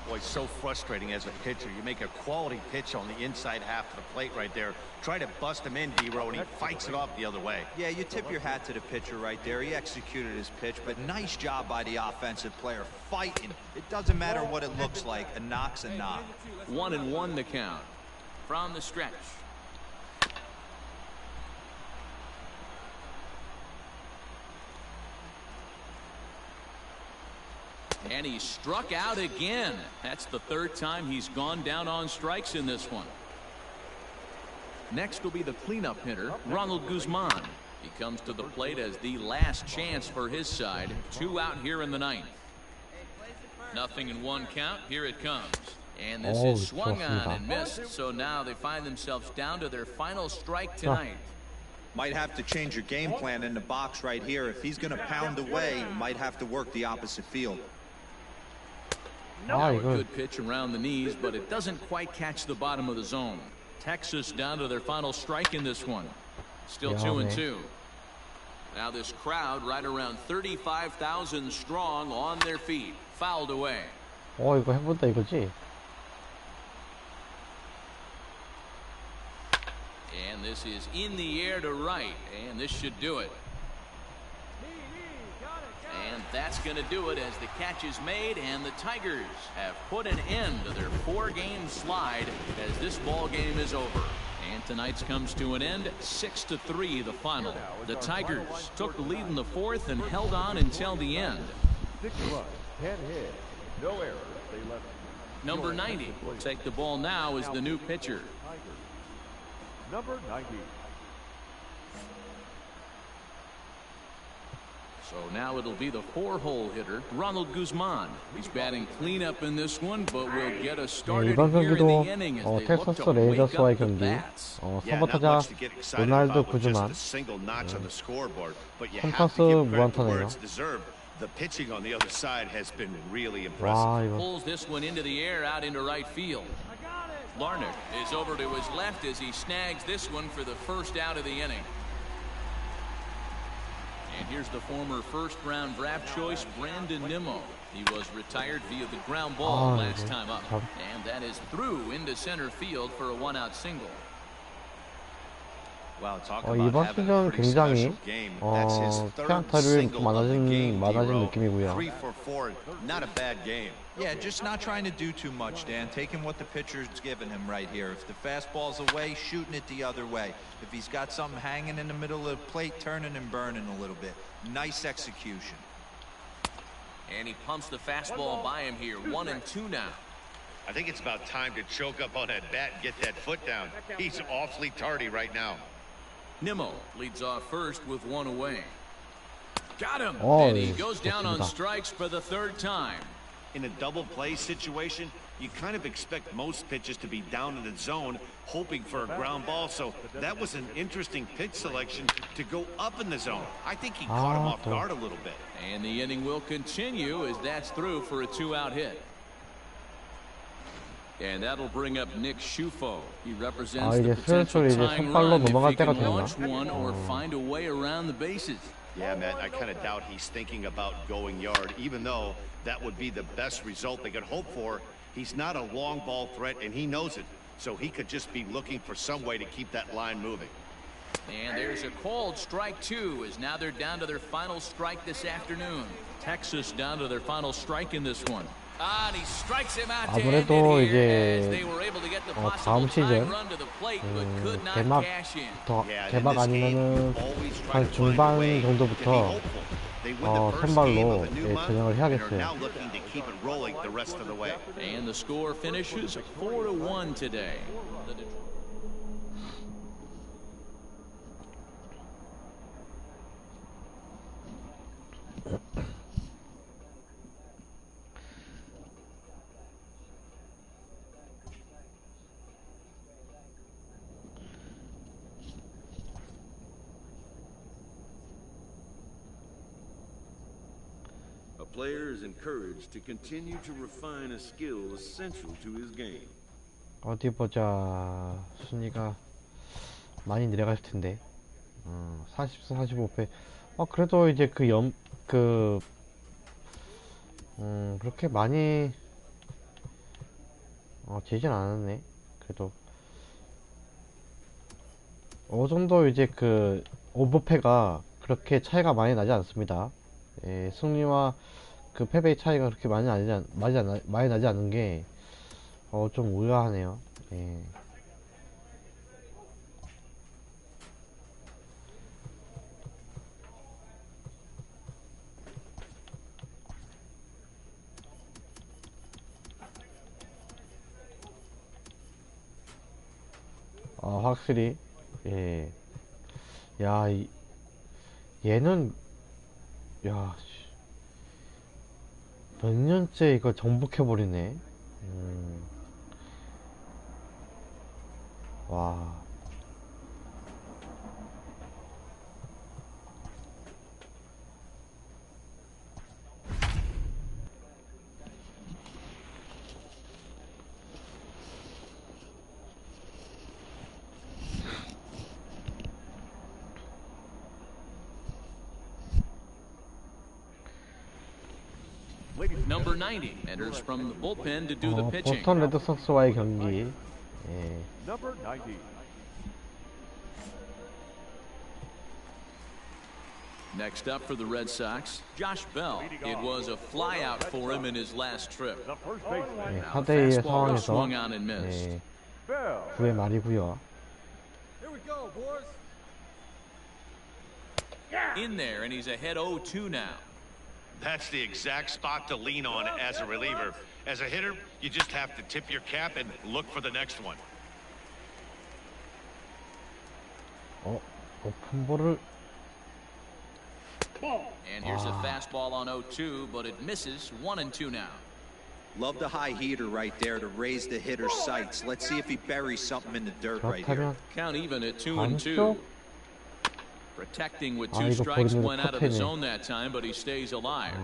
Boy, so frustrating as a pitcher. You make a quality pitch on the inside half of the plate right there. Try to bust him in, D-Row, and he fights it off the other way. Yeah, you tip your hat to the pitcher right there. He executed his pitch, but nice job by the offensive player fighting. It doesn't matter what it looks like. A knock's a knock. 1-1 the count. From the stretch. And he struck out again. That's the third time he's gone down on strikes in this one. Next will be the cleanup hitter, Ronald Guzman. He comes to the plate as the last chance for his side. 2 out here in the ninth. Nothing in 1 count. Here it comes. And this is swung on and missed. So now they find themselves down to their final strike tonight. Might have to change your game plan in the box right here. If he's going to pound away, you might have to work the opposite field. A good pitch around the knees, but it doesn't quite catch the bottom of the zone. Texas down to their final strike in this one. Still 2-2. Now this crowd right around 35,000 strong on their feet. Fouled away. 이거 해본다 이거지? And this is in the air to right, and this should do it. And that's going to do it as the catch is made, and the Tigers have put an end to their 4-game slide as this ball game is over. And tonight's comes to an end, 6-3 the final. The Tigers took the lead in the 4th and held on until the end. 6 runs, 10 hits, no errors. They left. Number 90 will take the ball now as the new pitcher. Number 90. So now it'll be the 4-hole hitter, Ronald Guzman. He's batting cleanup in this one, but will get us started 이번 here in 경기도 the inning as they look 텍사스 to wake 레인저스와의 up the 경기 bats. 선발 타자 로날드 구즈만 홈타스 무안타네요. The pitching on the other side has been really 와 impressive. 이거 Pulls this one into the air out into right field. Larnach is over to his left as he snags this one for the first out of the inning. And here's the former first-round draft choice, Brandon Nimmo. He was retired via the ground ball last time up. And that is through into center field for a 1-out single. Wow, 이번 시즌 굉장히 피안타율이 많아진 느낌이고요. 3 for 4, not a bad game. Yeah, just not trying to do too much, Dan. Taking what the pitcher's giving him right here. If the fastball's away, shooting it the other way. If he's got something hanging in the middle of the plate, turning and burning a little bit. Nice execution. And he pumps the fastball by him here. 1-2 now. I think it's about time to choke up on that bat and get that foot down. He's awfully tardy right now. Nimmo leads off first with 1 away. Got him. Oh, And he goes down on strikes for the 3rd time. In a double play situation, you kind of expect most pitches to be down in the zone, hoping for a ground ball. So that was an interesting pitch selection to go up in the zone. I think he caught him off guard a little bit. And the inning will continue as that's through for a 2-out hit. And that'll bring up Nick Schufo. He represents the potential tying run if he can launch one or find a way around the bases. Yeah, Matt, I kind of doubt he's thinking about going yard, even though that would be the best result they could hope for. He's not a long ball threat, and he knows it. so he could just be looking for some way to keep that line moving. And there's a called strike two, as now they're down to their final strike this afternoon. Texas down to their final strike in this one. And he strikes him out to end it 아무래도 here, as 이제 they were able to get the 다음 possible tying 시즌 run to the plate, but could not 개막 cash in. 개막 아니면은 한 중반 정도부터 선발로 전향을 해야겠어요. And the score finishes 4-1 today. A player is encouraged to continue to refine a skill essential to his game. 어디 보자. 순위가 많이 내려갈 텐데. 44, 45패. 그래도 이제 그렇게 많이 재진 않았네. 그래도 어느 정도 이제 오버패가 그렇게 차이가 많이 나지 않습니다. 승리와 패배의 차이가 그렇게 많이 나지 않은 게 좀 의아하네요. 확실히 야, 얘는 야, 몇 년째 이걸 정복해버리네. 와. Number 90 enters from the bullpen to do the pitching. 보스턴 레드삭스와의 경기. Number 90. Next up for the Red Sox, Josh Bell. It was a flyout for him in his last trip. The first baseman. 4대2의 Fastball 상황에서 swung on and missed. 9회 말이고요. Here we go, boys. In there, and he's ahead 0-2 now. That's the exact spot to lean on as a reliever. As a hitter, you just have to tip your cap and look for the next one. 높은 볼을 And here's a fastball on 0-2, but it misses 1-2 now. Love the high heater right there to raise the hitter's sights. Let's see if he buries something in the dirt right here. 그렇다면 Count even at 2-2. 안쪽? Protecting with 아, two 이거 strikes, 버리는 went out of the 커트네. zone that time, but he stays alive.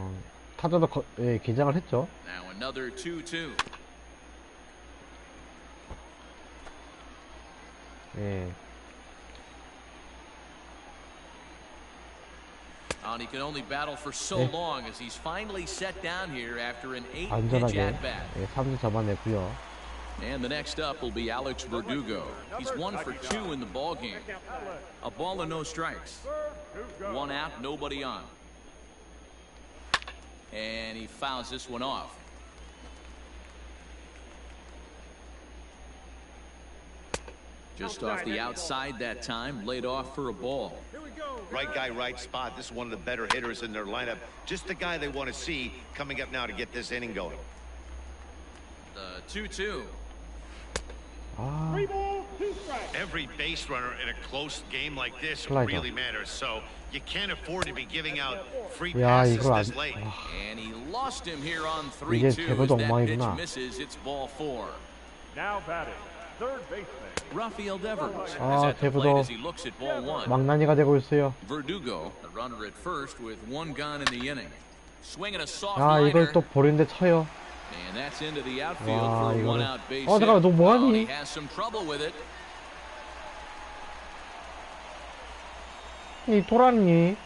타자도 긴장을 했죠. Now another 2-2. And he can only battle for so long as he's finally set down here after an 8-pitch 안전하게 at-bat. 3루 잡아냈고요. And the next up will be Alex Verdugo. He's 1 for 2 in the ball game. A ball and no strikes. 1 out, nobody on. And he fouls this one off. Just off the outside that time, laid off for a ball. Right guy, right spot. This is one of the better hitters in their lineup. Just the guy they want to see coming up now to get this inning going. The 2-2. Every base runner in a close game like this 슬라이더. really matters. So you can't afford to be giving out free 야, passes 이걸 this late. And he lost him here on 이게 3-2 제거도 as that pitch 엉망이구나. misses. It's ball 4. Now batting, third baseman. Rafael Devers is 아, at the plate 대부도 as he looks at ball 1. 망나니가 되고 있어요. Verdugo, the runner at first with 1 gone in the inning. Swinging a soft 아, liner. 이걸 또 버리는데 쳐요. And that's into the outfield 와, for a 이거는 1-out base 잠깐만, 너 hit. 뭐하니? He has some trouble with it. 이 돌았니?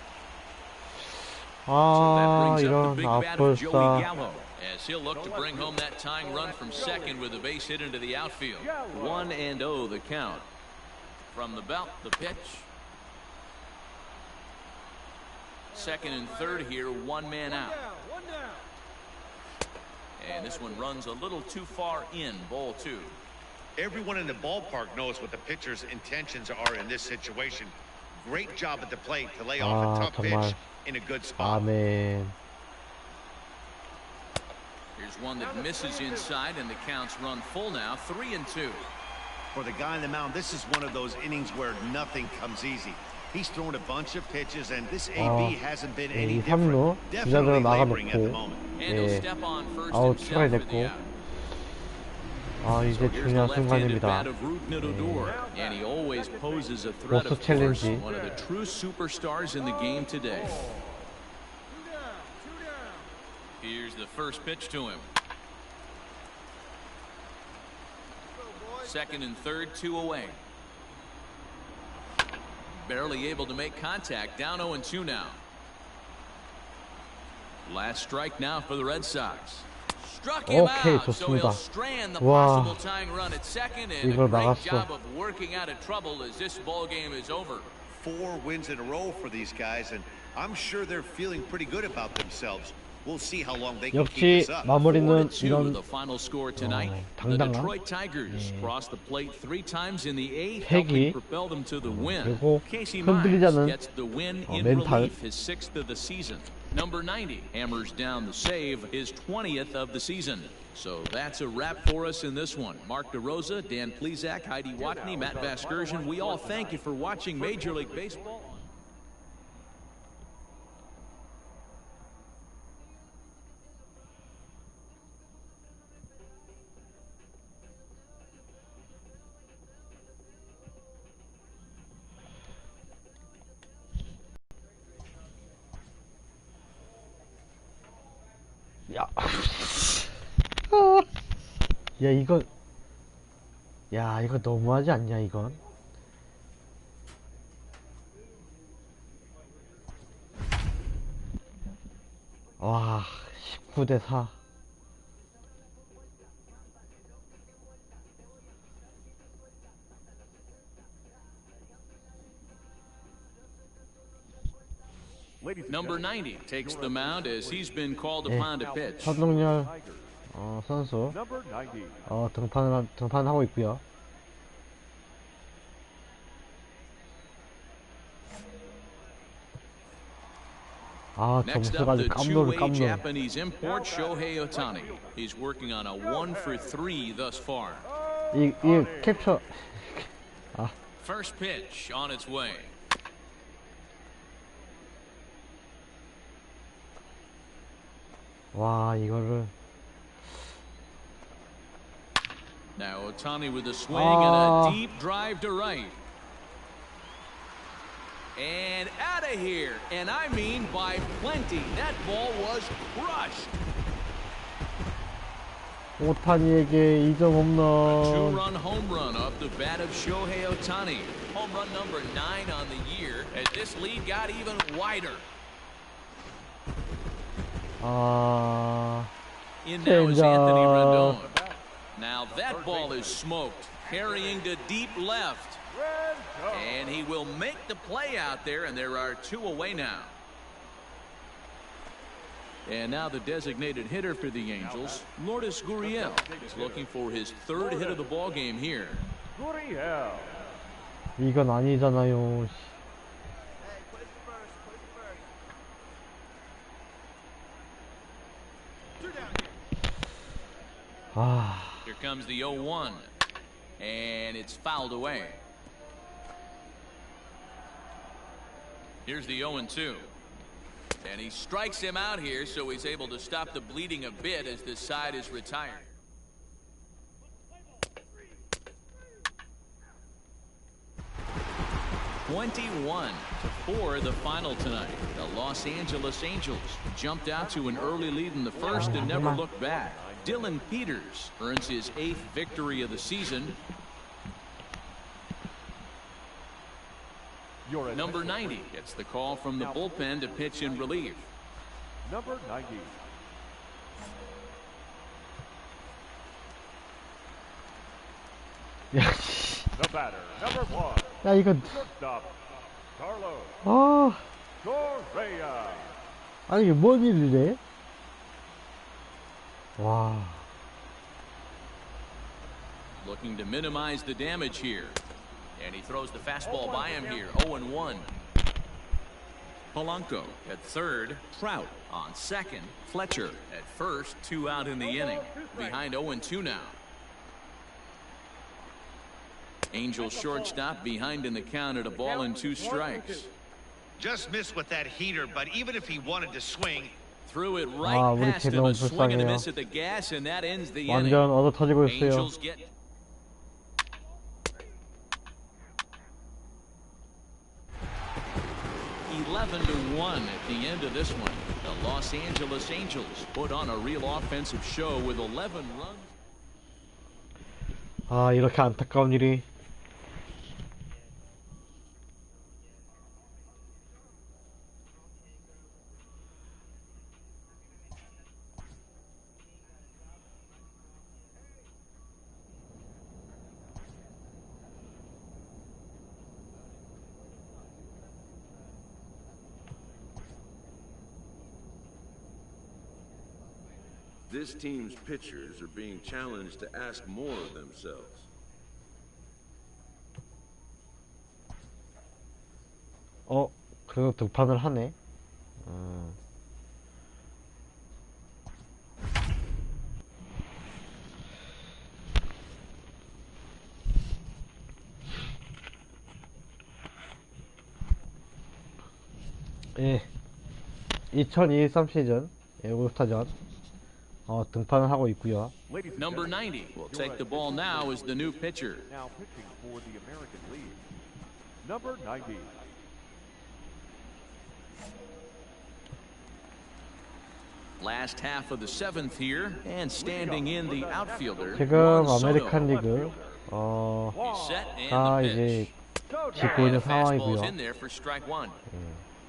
So that 아, brings up the 이런 big bat of Joey 아플싸. Gallo. As he'll look to bring home that tying run from second with a base hit into the outfield. 1-0 the count. From the belt, the pitch. Second and third here, one man out. And this one runs a little too far in, ball 2. Everyone in the ballpark knows what the pitcher's intentions are in this situation. Great job at the plate to lay off a tough pitch in a good spot. 아멘. Here's one that misses inside, and the count's run full now, 3-2. For the guy on the mound, this is one of those innings where nothing comes easy. He's thrown a bunch of pitches, and this AB hasn't been any different. Definitely laboring at the moment. And he'll step on first 아웃 himself 추가가 for the 됐고. out. 아, 이제 중요한 순간입니다. And he always poses a threat, of course, one of the true superstars in the game today. Here's the first pitch to him. Second and third, 2 away. Barely able to make contact, down 0-2 now. Last strike now for the Red Sox. Struck him out, so he'll strand the possible tying run at second, and a great job of working out of trouble as this ball game is over. 4 wins in a row for these guys, and I'm sure they're feeling pretty good about themselves. We'll see how long they can keep 역시 this up. 마무리는 4-2 이런 the final score tonight. The 당당한 Detroit Tigers crossed the plate 3 times in the 8th, 패기, helping propel them to the win. 그리고 Casey 흔들리지 Mize 않은 gets the win in 멘탈. relief, his 6th of the season. Number 90 hammers down the save, his 20th of the season. So that's a wrap for us in this one. Mark DeRosa, Dan Plesac, Heidi Watney, Matt Vasgersian, we all thank you for watching Major League Baseball. 야, 야 이거, 야 이거 너무하지 않냐 이건? 와, 19대4. Number 90 takes the mound as he's been called upon to pitch. 서동열 선수 등판하고 있고요. 아, 점수가 아주 깜놀. Japanese import Shohei Ohtani. He's working on a 1-for-3 thus far. 이 캡처. First pitch on its way. 와, 이거를. Now Ohtani with a swing and a deep drive to right. And out of here, and I mean by plenty. That ball was crushed. 오타니에게 2점 홈런. Two-run home run off the bat of Shohei Ohtani. Home run number 9 on the year as this lead got even wider. In now is Anthony Rendon. Now that ball is smoked, carrying to deep left. And he will make the play out there, and there are 2 away now. And now the designated hitter for the Angels, Lourdes Gurriel, is looking for his 3rd hit of the ball game here. 이건 아니잖아요. Here comes the 0-1, and it's fouled away. Here's the 0-2. And he strikes him out here, so he's able to stop the bleeding a bit as this side is retired. (21-4) the final tonight. The Los Angeles Angels jumped out to an early lead in the first and never looked back. Dylan Peters earns his 8th victory of the season. Number 90 gets the call from the bullpen to pitch in relief. Number 90. batter, number 1. 야, 이건. Shortstop, Carlos 아, Correa. 아니, 이게 뭔 일이래? 와. Looking to minimize the damage here. And he throws the fastball by him here. 0-1. Polanco at third. Trout on second. Fletcher at first. 2 out in the inning. Behind 0-2 now. Angels shortstop behind in the count at 1-2 strikes. Just missed with that heater, but even if he wanted to swing, Threw it right 우리 past 팀 him. 너무 A swing and a 불쌍해요. miss at the gas, and that ends the inning. 완전 얻어 터지고 있어요. Angels get 11-1 at the end of this one. The Los Angeles Angels put on a real offensive show with 11 runs. 아, 이렇게 안타까운 일이. This team's pitchers are being challenged to ask more of themselves. 그래도 등판을 하네. 예, 2023 시즌 올스타전 등판을 하고 있고요. Number 90 will take the ball now as the new pitcher. Now pitching for the American League, number 90. Last half of the 7th here, and standing in the outfielder. 지금 Juan Soto. 아메리칸 리그 He's set and 다 the 이제 pitch. 짓고 있는 And the fastball's 상황이고요. in there for strike 1.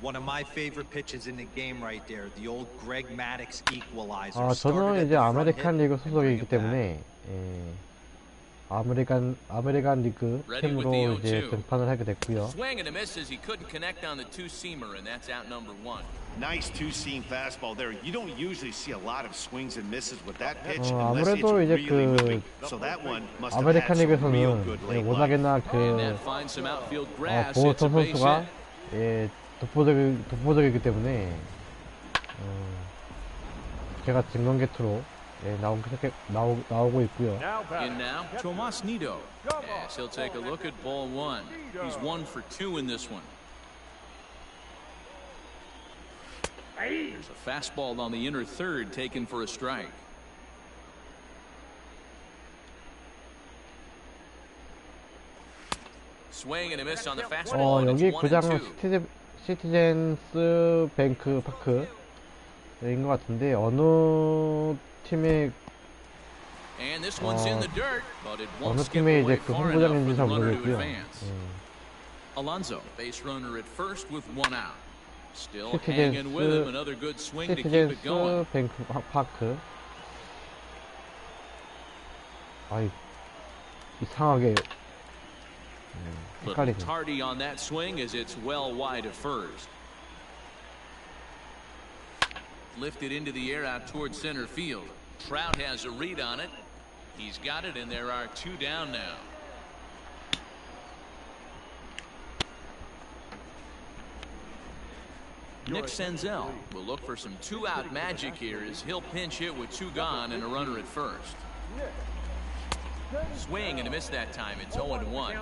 One of my favorite pitches in the game right there, the old Greg Maddux equalizer. 저는 Started 이제 at the front 아메리칸 hip 리그 and bring 소속이기 it back. 때문에 아메리칸 리그 Ready with 팀으로 the 이제 0-2. 등판을 하게 됐고요. Swing and a miss as he couldn't connect on the two-seamer, and that's out number 1. nice two-seam fastball there. You don't usually see a lot of swings and misses with that pitch unless it's 아무래도 이제 really moving. 그 So that one must have had 아메리칸 some real 리그에서는 good late life. 워낙에나 And that 그 finds some outfield grass. 보호터 It's a base 선수가 hit. 독보적이기 때문에 제가 증명개투로 나오고 있고요. Now In batting, now, Tomas Nido. As he'll take a look at ball 1. He's 1 for 2 in this one. There's a fastball on the inner third taken for a strike. Swing and a miss on the fastball. and 여기 it's 1-2. 구장은 시티즌스 뱅크 파크인 것 같은데 어느 팀의 And this one's in the dirt, but it won't 어느 skip 팀의 away 이제 그 far enough 홍보장인지 for the 잘 runner to 모르겠고요. advance. Alonso, base runner at first with 1 out. Still hanging with him. Another good swing to keep it going. 시티즌스 뱅크 파크. 아이 이상하게 Little 헷갈리네. tardy on that swing as it's well wide of first. Lifted into the air out towards center field. Trout has a read on it. He's got it, and there are 2 down now. Nick Senzel will look for some 2-out magic here as he'll pinch hit with 2 gone and a runner at first. Swing and a miss that time. It's 0-1.